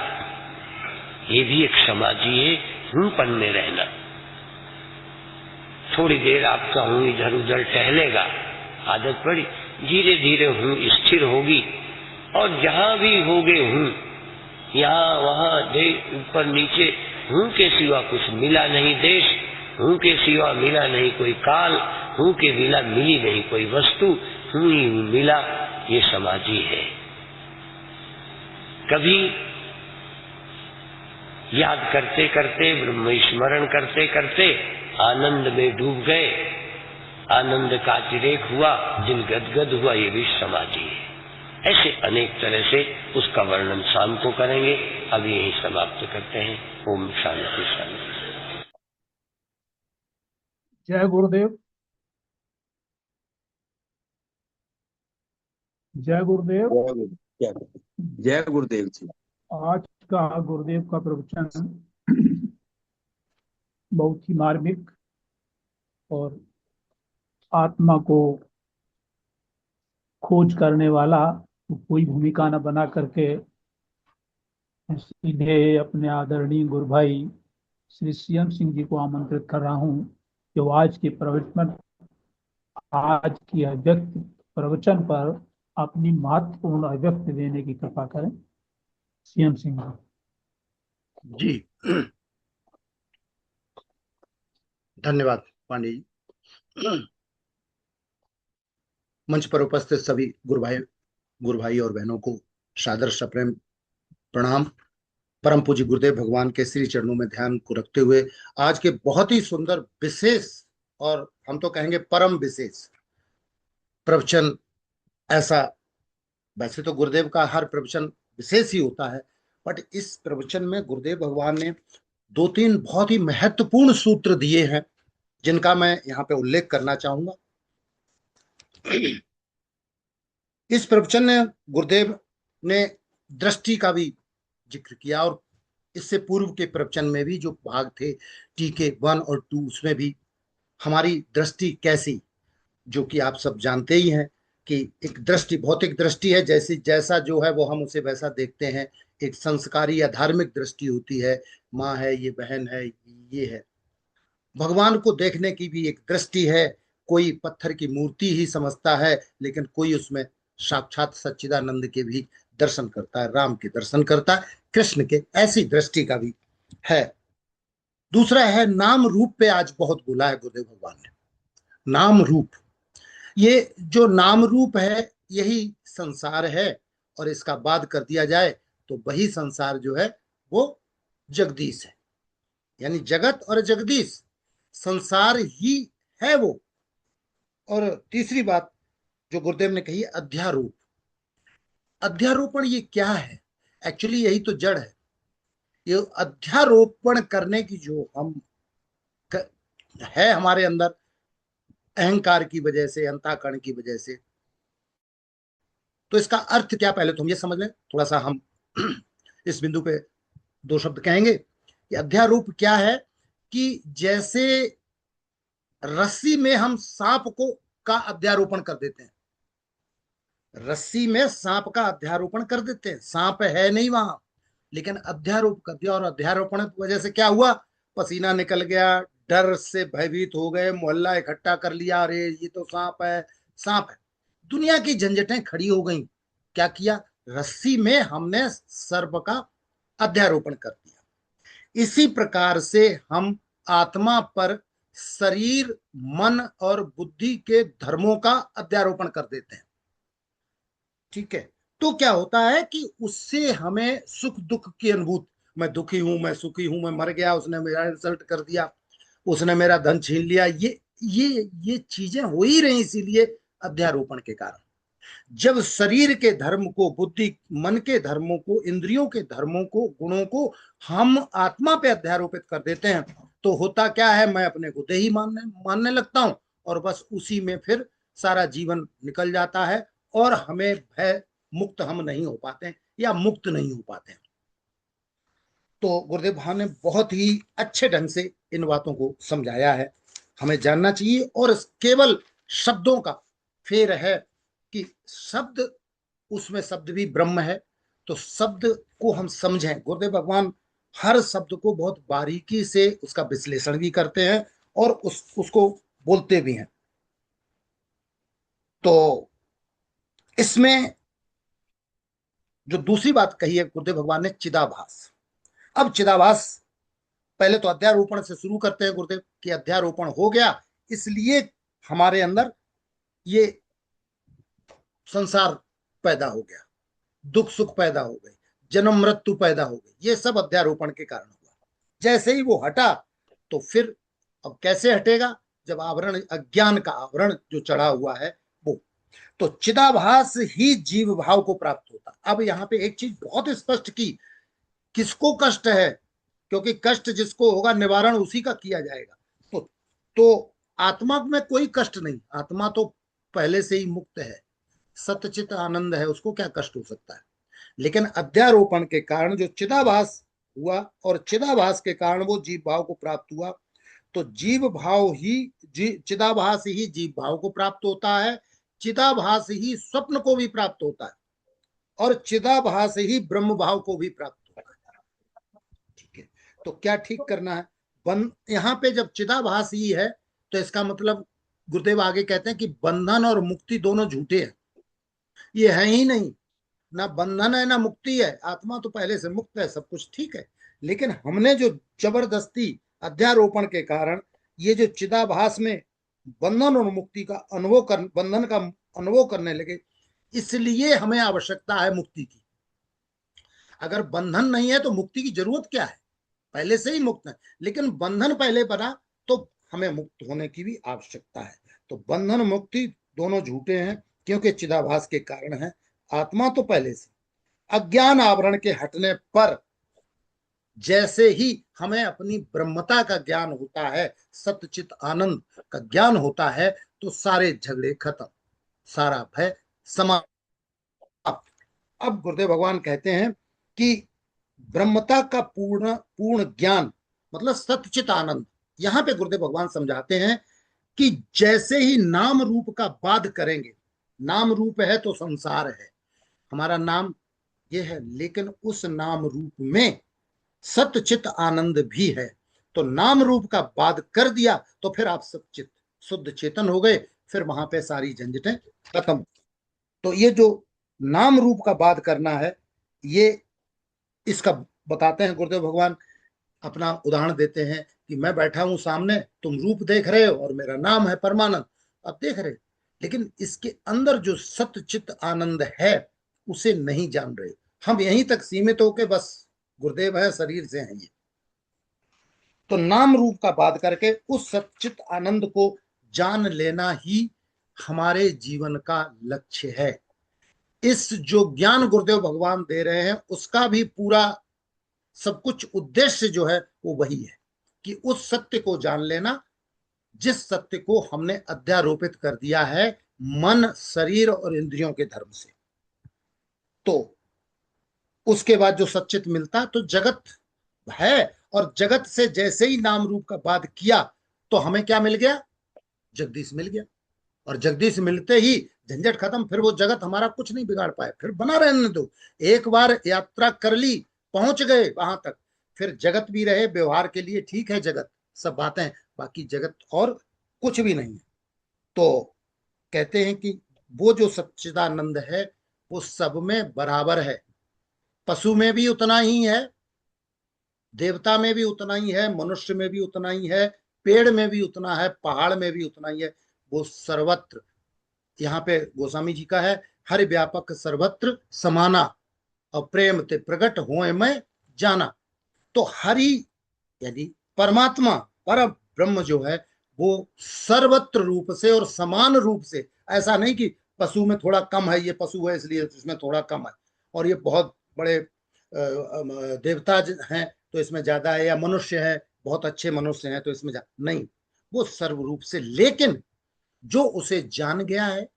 ये भी एक समाधि है, हूंपन में रहना। थोड़ी देर आपका हूं इधर उधर टहलेगा, आदत पड़ी, धीरे धीरे हूं स्थिर होगी, और जहां भी होगे हूं, यहाँ वहां ऊपर नीचे, हूं के सिवा कुछ मिला नहीं देश, हूं के सिवा मिला नहीं कोई काल, हूं के बिना मिली नहीं कोई वस्तु, हूं ही मिला, ये समाधि है। कभी याद करते करते, ब्रह्म स्मरण करते करते आनंद में डूब गए, आनंद का अतिरेक हुआ, दिल गदगद हुआ, ये भी समाधि है। ऐसे अनेक तरह से उसका वर्णन शाम को करेंगे। अभी यही समाप्त करते हैं। ओम शांति शांति। जय गुरुदेव। जय गुरुदेव। जय गुरुदेव जी। आज का गुरुदेव का प्रवचन बहुत ही मार्मिक और आत्मा को खोज करने वाला, कोई भूमिका न बना करके सीधे अपने आदरणीय गुरु भाई श्री सीएम सिंह जी को आमंत्रित कर रहा हूं कि वो आज की अव्यक्त प्रवचन पर अपनी महत्वपूर्ण अव्यक्त देने की कृपा करें। सीएम सिंह जी, धन्यवाद पांडे जी। मंच पर उपस्थित सभी गुरु भाई और बहनों को सादर सप्रेम प्रणाम। परम पूज्य गुरुदेव भगवान के श्री चरणों में ध्यान को रखते हुए आज के बहुत ही सुंदर विशेष और हम तो कहेंगे परम विशेष प्रवचन, ऐसा वैसे तो गुरुदेव का हर प्रवचन विशेष ही होता है, बट इस प्रवचन में गुरुदेव भगवान ने 2-3 बहुत ही महत्वपूर्ण सूत्र दिए हैं जिनका मैं यहाँ पे उल्लेख करना चाहूंगा। इस प्रवचन में गुरुदेव ने दृष्टि का भी जिक्र किया और इससे पूर्व के प्रवचन में भी जो भाग थे टीके 1 और 2 उसमें भी हमारी दृष्टि कैसी, जो कि आप सब जानते ही हैं कि एक दृष्टि भौतिक दृष्टि है, जैसा जो है वो हम उसे वैसा देखते हैं। एक संस्कारी या धार्मिक दृष्टि होती है, माँ है, ये बहन है, ये है। भगवान को देखने की भी एक दृष्टि है, कोई पत्थर की मूर्ति ही समझता है लेकिन कोई उसमें साक्षात सच्चिदानंद के भी दर्शन करता है, राम के दर्शन करता है, कृष्ण के, ऐसी दृष्टि का भी है। दूसरा है नाम रूप पे आज बहुत बोला है गुरुदेव भगवान ने। नाम रूप, ये जो नाम रूप है यही संसार है और इसका बात कर दिया जाए तो वही संसार जो है वो जगदीश है, यानी जगत और जगदीश संसार ही है वो। और तीसरी बात जो गुरुदेव ने कही, अध्यारोप। अध्यारोपण ये क्या है? एक्चुअली यही तो जड़ है। ये अध्यारोपण करने की जो है हमारे अंदर अहंकार की वजह से, अंतःकरण की वजह से, तो इसका अर्थ क्या, पहले तो हम ये समझ लें, थोड़ा सा हम इस बिंदु पे 2 शब्द कहेंगे कि अध्यारोप क्या है। कि जैसे रस्सी में हम सांप का अध्यारोपण कर देते हैं, रस्सी में सांप का अध्यारोपण कर देते हैं, सांप है नहीं वहां लेकिन अध्यारोप कर दिया, और अध्यारोपण की वजह से क्या हुआ, पसीना निकल गया, डर से भयभीत हो गए, मोहल्ला इकट्ठा कर लिया, अरे ये तो सांप है, सांप है। दुनिया की झंझटें खड़ी हो गई। क्या किया, रस्सी में हमने सर्प का अध्यारोपण कर दिया। इसी प्रकार से हम आत्मा पर शरीर, मन और बुद्धि के धर्मों का अध्यारोपण कर देते हैं। ठीक है, तो क्या होता है कि उससे हमें सुख दुख की अनुभूति, मैं दुखी हूं, मैं सुखी हूं, मैं मर गया, उसने मेरा इंसल्ट कर दिया, उसने मेरा धन छीन लिया, ये चीजें हो ही रही इसीलिए अध्यारोपण के कारण। जब शरीर के धर्म को, बुद्धि मन के धर्मों को, इंद्रियों के धर्मों को, गुणों को हम आत्मा पे अध्यारोपित कर देते हैं तो होता क्या है, मैं अपने को देही मानने लगता हूं और बस उसी में फिर सारा जीवन निकल जाता है और हमें भय मुक्त हम नहीं हो पाते या मुक्त नहीं हो पाते। तो गुरुदेव भाव ने बहुत ही अच्छे ढंग से इन बातों को समझाया है, हमें जानना चाहिए। और केवल शब्दों का फेर है कि शब्द, उसमें शब्द भी ब्रह्म है, तो शब्द को हम समझें। गुरुदेव भगवान हर शब्द को बहुत बारीकी से उसका विश्लेषण भी करते हैं और उसको बोलते भी हैं। तो इसमें जो दूसरी बात कही है गुरुदेव भगवान ने, चिदाभास। अब चिदाभास, पहले तो अध्यारोपण से शुरू करते हैं गुरुदेव कि अध्यारोपण हो गया, इसलिए हमारे अंदर ये संसार पैदा हो गया, दुख सुख पैदा हो गए, जन्म मृत्यु पैदा हो गई, ये सब अध्यारोपण के कारण हुआ। जैसे ही वो हटा तो फिर अब कैसे हटेगा, जब आवरण, अज्ञान का आवरण जो चढ़ा हुआ है वो, तो चिदाभास ही जीव भाव को प्राप्त होता। अब यहाँ पे एक चीज बहुत स्पष्ट की, किसको कष्ट है, क्योंकि कष्ट जिसको होगा निवारण उसी का किया जाएगा। तो आत्मा में कोई कष्ट नहीं, आत्मा तो पहले से ही मुक्त है, सतचित आनंद है, उसको क्या कष्ट हो सकता है। लेकिन अध्यारोपण के कारण जो चिदाभास हुआ और चिदाभास के कारण वो जीव भाव को प्राप्त हुआ, तो जीव भाव ही, चिदाभास ही जीव भाव को प्राप्त होता है, चिदाभास ही स्वप्न को भी प्राप्त होता है और चिदाभास ही ब्रह्म भाव को भी प्राप्त होता है। ठीक है, तो क्या ठीक करना है, यहाँ पे जब चिदाभास ही है तो इसका मतलब गुरुदेव आगे कहते हैं कि बंधन और मुक्ति दोनों झूठे हैं, ये है ही नहीं, ना बंधन है ना मुक्ति है, आत्मा तो पहले से मुक्त है, सब कुछ ठीक है। लेकिन हमने जो जबरदस्ती अध्यारोपण के कारण ये जो चिदाभास में बंधन और मुक्ति का बंधन का अनुभव करने लगे, इसलिए हमें आवश्यकता है मुक्ति की। अगर बंधन नहीं है तो मुक्ति की जरूरत क्या है, पहले से ही मुक्त है। लेकिन बंधन पहले बना तो हमें मुक्त होने की भी आवश्यकता है। तो बंधन मुक्ति दोनों झूठे हैं, क्योंकि चिदाभास के कारण है। आत्मा तो पहले से, अज्ञान आवरण के हटने पर जैसे ही हमें अपनी ब्रह्मता का ज्ञान होता है, सतचित आनंद का ज्ञान होता है, तो सारे झगड़े खत्म, सारा भय समाप्त। अब गुरुदेव भगवान कहते हैं कि ब्रह्मता का पूर्ण पूर्ण ज्ञान मतलब सतचित आनंद। यहां पे गुरुदेव भगवान समझाते हैं कि जैसे ही नाम रूप का बाध करेंगे, नाम रूप है तो संसार है, हमारा नाम ये है, लेकिन उस नाम रूप में सतचित आनंद भी है। तो नाम रूप का बाध कर दिया तो फिर आप सतचित शुद्ध चेतन हो गए, फिर वहां पे सारी झंझटें खत्म। तो ये जो नाम रूप का बाध करना है, ये इसका बताते हैं गुरुदेव भगवान। अपना उदाहरण देते हैं कि मैं बैठा हूं सामने, तुम रूप देख रहे हो और मेरा नाम है परमानंद, अब देख रहे, लेकिन इसके अंदर जो सतचित आनंद है उसे नहीं जान रहे। हम यहीं तक सीमित होके बस गुरुदेव है, शरीर से हैं ये। तो नाम रूप का बात करके उस सच्चित आनंद को जान लेना ही हमारे जीवन का लक्ष्य है। इस जो ज्ञान गुरुदेव भगवान दे रहे हैं उसका भी पूरा सब कुछ उद्देश्य जो है वो वही है कि उस सत्य को जान लेना जिस सत्य को हमने अध्यारोपित कर दिया है मन, शरीर और इंद्रियों के धर्म से। तो उसके बाद जो सच्चित मिलता तो जगत है, और जगत से जैसे ही नाम रूप का बात किया तो हमें क्या मिल गया, जगदीश मिल गया। और जगदीश मिलते ही झंझट खत्म, फिर वो जगत हमारा कुछ नहीं बिगाड़ पाए, फिर बना रहने दो। एक बार यात्रा कर ली, पहुंच गए वहां तक, फिर जगत भी रहे व्यवहार के लिए, ठीक है जगत सब बातें, बाकी जगत और कुछ भी नहीं है। तो कहते हैं कि वो जो सच्चिदानंद है वो सब में बराबर है, पशु में भी उतना ही है, देवता में भी उतना ही है, मनुष्य में भी उतना ही है, पेड़ में भी उतना है, पहाड़ में भी उतना ही है, वो सर्वत्र। यहाँ पे गोस्वामी जी का है, हरि व्यापक सर्वत्र समाना और प्रेम ते प्रकट होए मैं जाना। तो हरि यानी परमात्मा पर ब्रह्म जो है वो सर्वत्र रूप से और समान रूप से, ऐसा नहीं कि पशु में थोड़ा कम है, ये पशु है इसलिए इसमें थोड़ा कम है, और ये बहुत बड़े देवता हैं तो इसमें ज्यादा है, या मनुष्य है बहुत अच्छे मनुष्य हैं तो इसमें नहीं, वो सर्व रूप से। लेकिन जो उसे जान गया है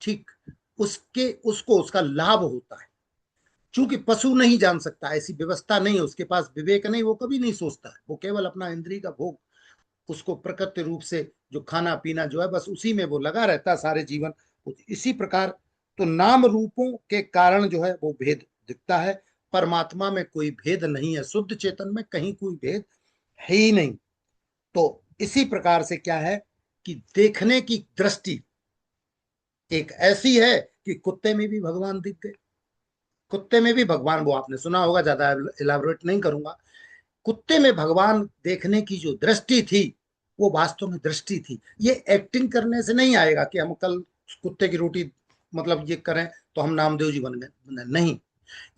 ठीक, उसके उसको उसका लाभ होता है। चूंकि पशु नहीं जान सकता, ऐसी व्यवस्था नहीं है, उसके पास विवेक नहीं, वो कभी नहीं सोचता है, वो केवल अपना इंद्रिय का भोग, उसको प्रकृति रूप से जो खाना पीना जो है बस उसी में वो लगा रहता है सारे जीवन। इसी प्रकार तो नाम रूपों के कारण जो है वो भेद दिखता है, परमात्मा में कोई भेद नहीं है, शुद्ध चेतन में कहीं कोई भेद है ही नहीं। तो इसी प्रकार से क्या है कि देखने की दृष्टि एक ऐसी है कि कुत्ते में भी भगवान दिख गए, कुत्ते में भी भगवान, वो आपने सुना होगा, ज्यादा इलाबोरेट नहीं करूंगा। कुत्ते में भगवान देखने की जो दृष्टि थी वो वास्तव में दृष्टि थी। ये एक्टिंग करने से नहीं आएगा कि हम कल कुत्ते की रोटी मतलब ये करें तो हम नामदेव जी बन गए, नहीं।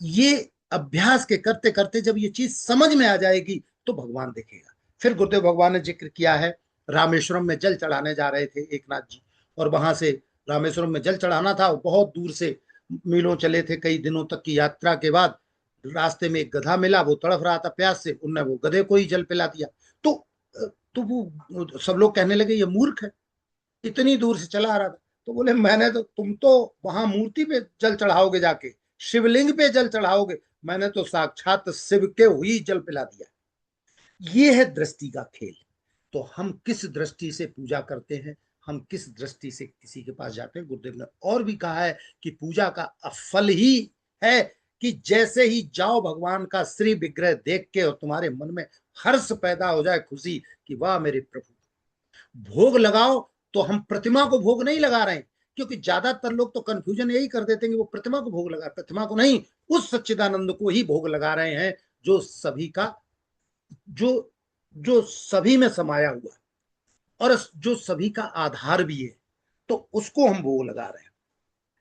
ये अभ्यास के करते करते जब ये चीज समझ में आ जाएगी तो भगवान देखेगा। फिर गुरुदेव भगवान ने जिक्र किया है, रामेश्वरम में जल चढ़ाने जा रहे थे एक नाथ जी, और वहां से रामेश्वरम में जल चढ़ाना था, बहुत दूर से मीलों चले थे, कई दिनों तक की यात्रा के बाद रास्ते में एक गधा मिला, वो तड़फ रहा था प्यास से, उनने वो गधे को ही जल पिला दिया। तो वो सब लोग कहने लगे ये मूर्ख है, इतनी दूर से चला आ रहा था। तो बोले मैंने तो, तुम तो वहां मूर्ति पे जल चढ़ाओगे, जाके शिवलिंग पे जल चढ़ाओगे, मैंने तो साक्षात शिव के हुई जल पिला दिया। ये है दृष्टि का खेल। तो हम किस दृष्टि से पूजा करते हैं, हम किस दृष्टि से किसी के पास जाते हैं। गुरुदेव ने और भी कहा है कि पूजा का फल ही है कि जैसे ही जाओ भगवान का श्री विग्रह देख के और तुम्हारे मन में हर्ष पैदा हो जाए, खुशी कि वाह मेरे प्रभु। भोग लगाओ तो हम प्रतिमा को भोग नहीं लगा रहे हैं, क्योंकि ज्यादातर लोग तो कंफ्यूजन यही कर देते हैं कि वो प्रतिमा को भोग लगा, प्रतिमा को नहीं, उस सच्चिदानंद को ही भोग लगा रहे हैं जो सभी का, जो सभी में समाया हुआ और जो सभी का आधार भी है, तो उसको हम भोग लगा रहे हैं।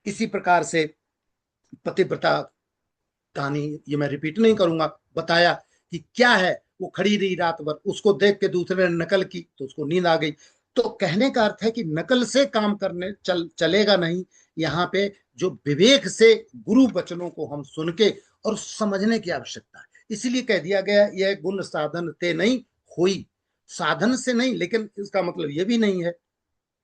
इसी प्रकार से पतिव्रता कहानी ये मैं रिपीट नहीं करूंगा, बताया कि क्या है। वो खड़ी रही रात भर, उसको देख के दूसरे ने नकल की तो उसको नींद आ गई। तो कहने का अर्थ है कि नकल से काम करने चलेगा नहीं। यहाँ पे जो विवेक से गुरु वचनों को हम सुन के और समझने की आवश्यकता है। इसीलिए कह दिया गया यह गुण साधन ते नहीं हुई, साधन से नहीं। लेकिन इसका मतलब यह भी नहीं है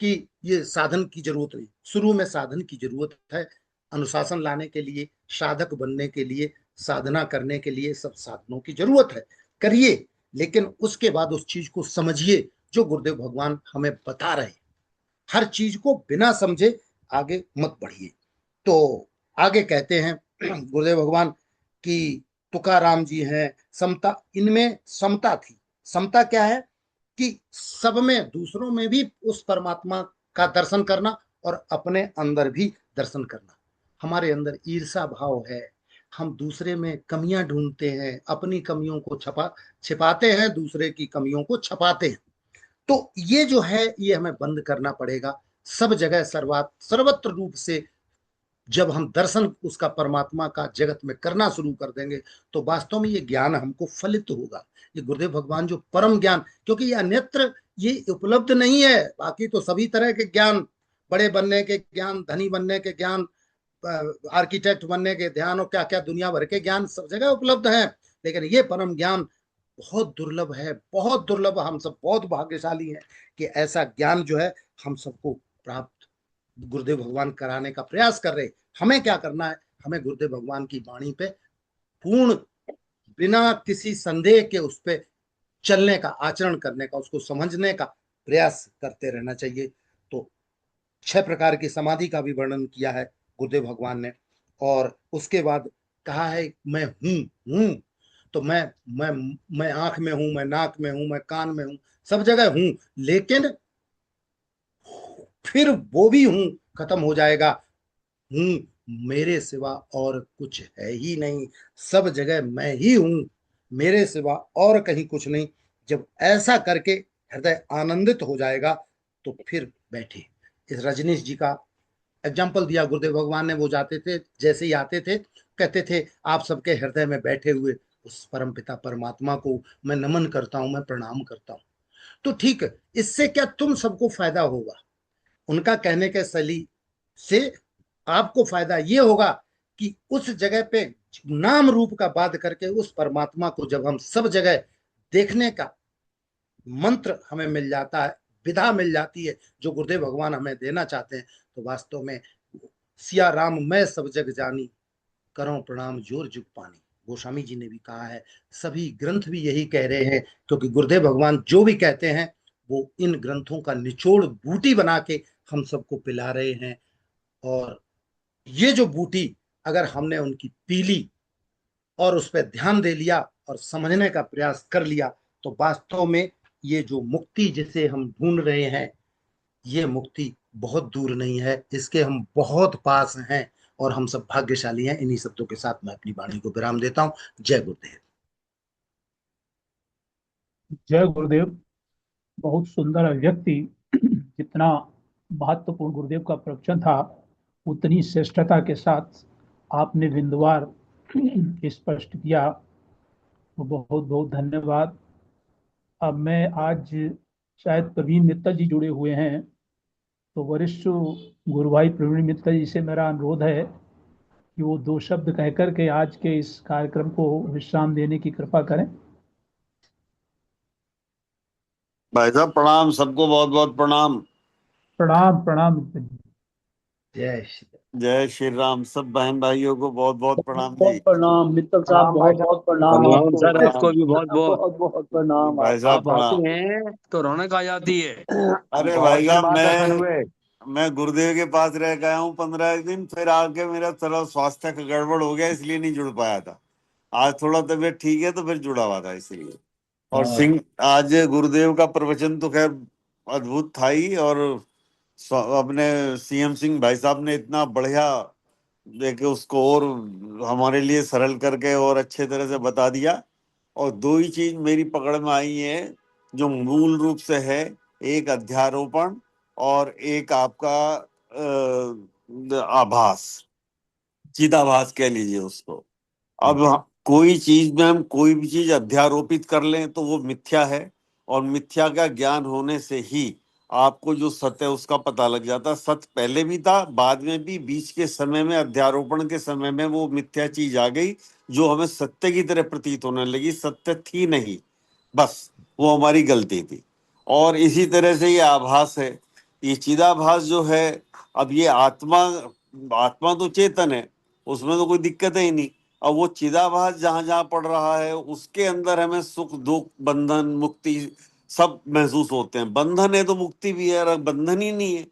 कि ये साधन की जरूरत नहीं। शुरू में साधन की जरूरत है, अनुशासन लाने के लिए, साधक बनने के लिए, साधना करने के लिए सब साधनों की जरूरत है, करिए। लेकिन उसके बाद उस चीज को समझिए जो गुरुदेव भगवान हमें बता रहे हैं। हर चीज को बिना समझे आगे मत बढ़िए। तो आगे कहते हैं गुरुदेव भगवान की, तुकाराम जी हैं, समता, इनमें समता थी। समता क्या है कि सब में, दूसरों में भी उस परमात्मा का दर्शन करना और अपने अंदर भी दर्शन करना। हमारे अंदर ईर्षा भाव है, हम दूसरे में कमियां ढूंढते हैं, अपनी कमियों को छिपाते हैं, दूसरे की कमियों को छपाते हैं। तो ये जो है ये हमें बंद करना पड़ेगा। सब जगह सर्वत्र रूप से जब हम दर्शन उसका परमात्मा का जगत में करना शुरू कर देंगे तो वास्तव में ये ज्ञान हमको फलित होगा। ये गुरुदेव भगवान जो परम ज्ञान, क्योंकि ये अन्यत्र ये उपलब्ध नहीं है। बाकी तो सभी तरह के ज्ञान, बड़े बनने के ज्ञान, धनी बनने के ज्ञान, आर्किटेक्ट बनने के ध्यान और क्या क्या दुनिया भर के ज्ञान सब जगह उपलब्ध है। लेकिन ये परम ज्ञान बहुत दुर्लभ है, बहुत दुर्लभ। हम सब बहुत भाग्यशाली हैं कि ऐसा ज्ञान जो है हम सबको प्राप्त गुरुदेव भगवान कराने का प्रयास कर रहे। हमें क्या करना है, हमें गुरुदेव भगवान की वाणी पे पूर्ण, बिना किसी संदेह के उस पे चलने का, आचरण करने का, उसको समझने का प्रयास करते रहना चाहिए। तो 6 प्रकार की समाधि का भी वर्णन किया है गुरुदेव भगवान ने। और उसके बाद कहा है मैं हूं। तो मैं आंख में हूं, मैं नाक में हूं, मैं कान में हूं, सब जगह हूं। लेकिन फिर वो भी हूं खत्म हो जाएगा। हूं, मेरे सिवा और कुछ है ही नहीं, सब जगह मैं ही हूं, मेरे सिवा और कहीं कुछ नहीं। जब ऐसा करके हृदय आनंदित हो जाएगा तो फिर बैठे। इस रजनीश जी का एग्जाम्पल दिया गुरुदेव भगवान ने। वो जाते थे, जैसे ही आते थे कहते थे आप सबके हृदय में बैठे हुए उस परम पिता परमात्मा को मैं नमन करता हूं, मैं प्रणाम करता हूं। तो ठीक है, इससे क्या तुम सबको फायदा होगा? उनका कहने के शैली से आपको फायदा ये होगा कि उस जगह पे नाम रूप का बाध करके उस परमात्मा को जब हम सब जगह देखने का मंत्र हमें मिल जाता है, विधा मिल जाती है जो गुरुदेव भगवान हमें देना चाहते हैं, तो वास्तव में सिया राम मैं सब जग जानी, करो प्रणाम जोर जुग पानी। गोस्वामी जी ने भी कहा है, सभी ग्रंथ भी यही कह रहे हैं। क्योंकि गुरुदेव भगवान जो भी कहते हैं वो इन ग्रंथों का निचोड़ बूटी बना के हम सबको पिला रहे हैं। और ये जो बूटी अगर हमने उनकी पी ली और उस पर ध्यान दे लिया और समझने का प्रयास कर लिया तो वास्तव में ये जो मुक्ति जिसे हम ढूंढ रहे हैं, ये मुक्ति बहुत दूर नहीं है, इसके हम बहुत पास हैं और हम सब भाग्यशाली हैं। इन्हीं शब्दों के साथ मैं अपनी वाणी को विराम देता हूं। जय गुरुदेव। जय गुरुदेव। बहुत सुंदर अभिव्यक्ति। जितना महत्वपूर्ण गुरुदेव का प्रवचन था उतनी श्रेष्ठता के साथ आपने बिंदुवार स्पष्ट किया, तो बहुत बहुत धन्यवाद। अब मैं आज, शायद प्रवीण मित्तल जी जुड़े हुए हैं, तो वरिष्ठ गुरु भाई प्रवीण मित्तल जी से मेरा अनुरोध है कि वो 2 शब्द कह करके आज के इस कार्यक्रम को विश्राम देने की कृपा करें। भाई साहब प्रणाम, सबको बहुत बहुत प्रणाम। प्रणाम प्रणाम मित्तल जी। जय श्री जय श्री राम। सब बहन भाइयों को बहुत बहुत प्रणाम जी। बहुत प्रणाम मित्तल साहब, बहुत बहुत प्रणाम प्रणाम आपको। सर, आपको भी बहुत बहुत। बहुत बहुत प्रणाम भाई साहब आप आते प्रणाम। हैं तो रौनक आ जाती है। अरे बहुत भाई सी साहब, बात है सुन हुए। मैं गुरुदेव के पास रह गया हूँ 15 दिन, फिर आके मेरा थोड़ा स्वास्थ्य का गड़बड़ हो गया, इसलिए नहीं जुड़ पाया था। आज थोड़ा तबीयत ठीक है तो फिर जुड़ा हुआ था इसलिए। और सिंह, आज गुरुदेव का प्रवचन तो खैर अद्भुत था ही, और अपने सीएम सिंह भाई साहब ने इतना बढ़िया देखे उसको और हमारे लिए सरल करके और अच्छे तरह से बता दिया। और 2 ही चीज मेरी पकड़ में आई है जो मूल रूप से है, एक अध्यारोपण और एक आपका आभास, चिदाभास कह लीजिए उसको। अब कोई चीज में हम कोई भी चीज अध्यारोपित कर लें तो वो मिथ्या है, और मिथ्या का ज्ञान होने से ही आपको जो सत्य है उसका पता लग जाता। सत्य पहले भी था, बाद में भी, बीच के समय में अध्यारोपण के समय में वो मिथ्या चीज आ गई जो हमें सत्य की तरह प्रतीत होने लगी, सत्य थी नहीं, बस वो हमारी गलती थी। और इसी तरह से ये आभास है, ये चिदाभास जो है, अब ये आत्मा, आत्मा तो चेतन है, उसमें तो कोई दिक्कत ही नहीं। अब वो चिदाभास जहां जहां पड़ रहा है उसके अंदर हमें सुख दुख बंधन मुक्ति सब महसूस होते हैं। बंधन है तो मुक्ति भी है, अगर बंधन ही नहीं है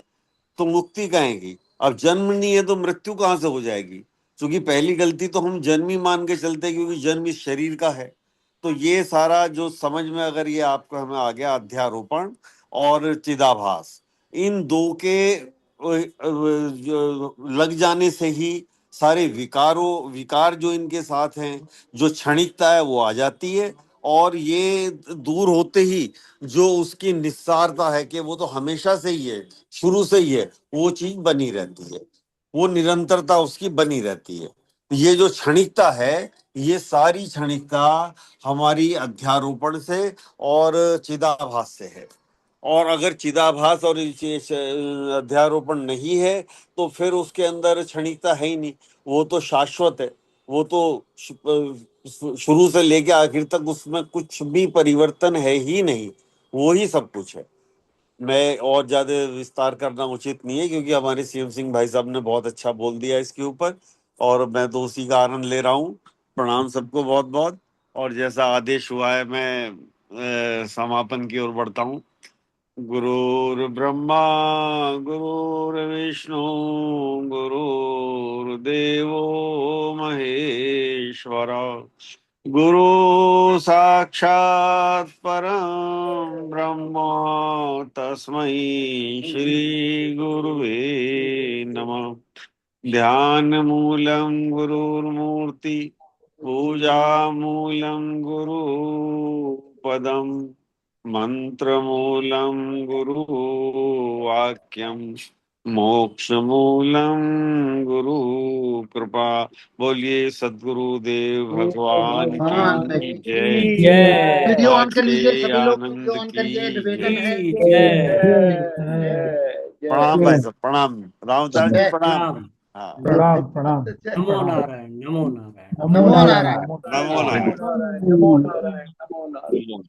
तो मुक्ति कहेंगी। अब जन्म नहीं है तो मृत्यु कहाँ से हो जाएगी? क्योंकि पहली गलती तो हम जन्म ही मान के चलते हैं, क्योंकि जन्म इस शरीर का है। तो ये सारा जो समझ में अगर ये आपको हमें आ गया, अध्यारोपण और चिदाभास, इन दो के लग जाने से ही सारे विकार जो इनके साथ हैं, जो क्षणिकता है वो आ जाती है। और ये दूर होते ही जो उसकी निस्सारता है कि वो तो हमेशा से ही है, शुरू से ही है, वो चीज बनी रहती है, वो निरंतरता उसकी बनी रहती है। ये जो क्षणिकता है, ये सारी क्षणिकता हमारी अध्यारोपण से और चिदाभास से है। और अगर चिदाभास और अध्यारोपण नहीं है तो फिर उसके अंदर क्षणिकता है ही नहीं, वो तो शाश्वत है, वो तो शुरू से लेके आखिर तक उसमें कुछ भी परिवर्तन है ही नहीं, वो ही सब कुछ है। मैं और ज्यादा विस्तार करना उचित नहीं है, क्योंकि हमारे सीएम सिंह भाई साहब ने बहुत अच्छा बोल दिया इसके ऊपर, और मैं तो उसी का आनंद ले रहा हूँ। प्रणाम सबको बहुत बहुत। और जैसा आदेश हुआ है मैं समापन की ओर बढ़ता हूँ। गुरुर्ब्रह्मा गुरुर्विष्णु गुरुर्देवो महेश्वर, गुरु साक्षात् परम ब्रह्म, तस्मै श्री गुरुवे नमः। ध्यान मूलम गुरुर्मूर्ति, पूजा मूलम गुरु पदम, मंत्रमूलं गुरु वाक्यम, मोक्ष मूलम गुरु कृपा। बोलिए सद्गुरुदेव भगवान भगवान की की जय। जय वीडियो ऑन कर लीजिए, सच्चे सभी लोग आनंद वीडियो ऑन की करिए, निवेदन है। जय। जय प्रणाम भाई साहब, प्रणाम। रामचंद्र जी जय प्रणाम। प्रणाम। हाँ, प्रणाम प्रणाम जय नमो प्रणाम। नारायण, नमो नारायण। नमो नमो नारायण नारायण। नमो नमो नारायण। नमो नारायण, नमो नारायण, नमो नारायण।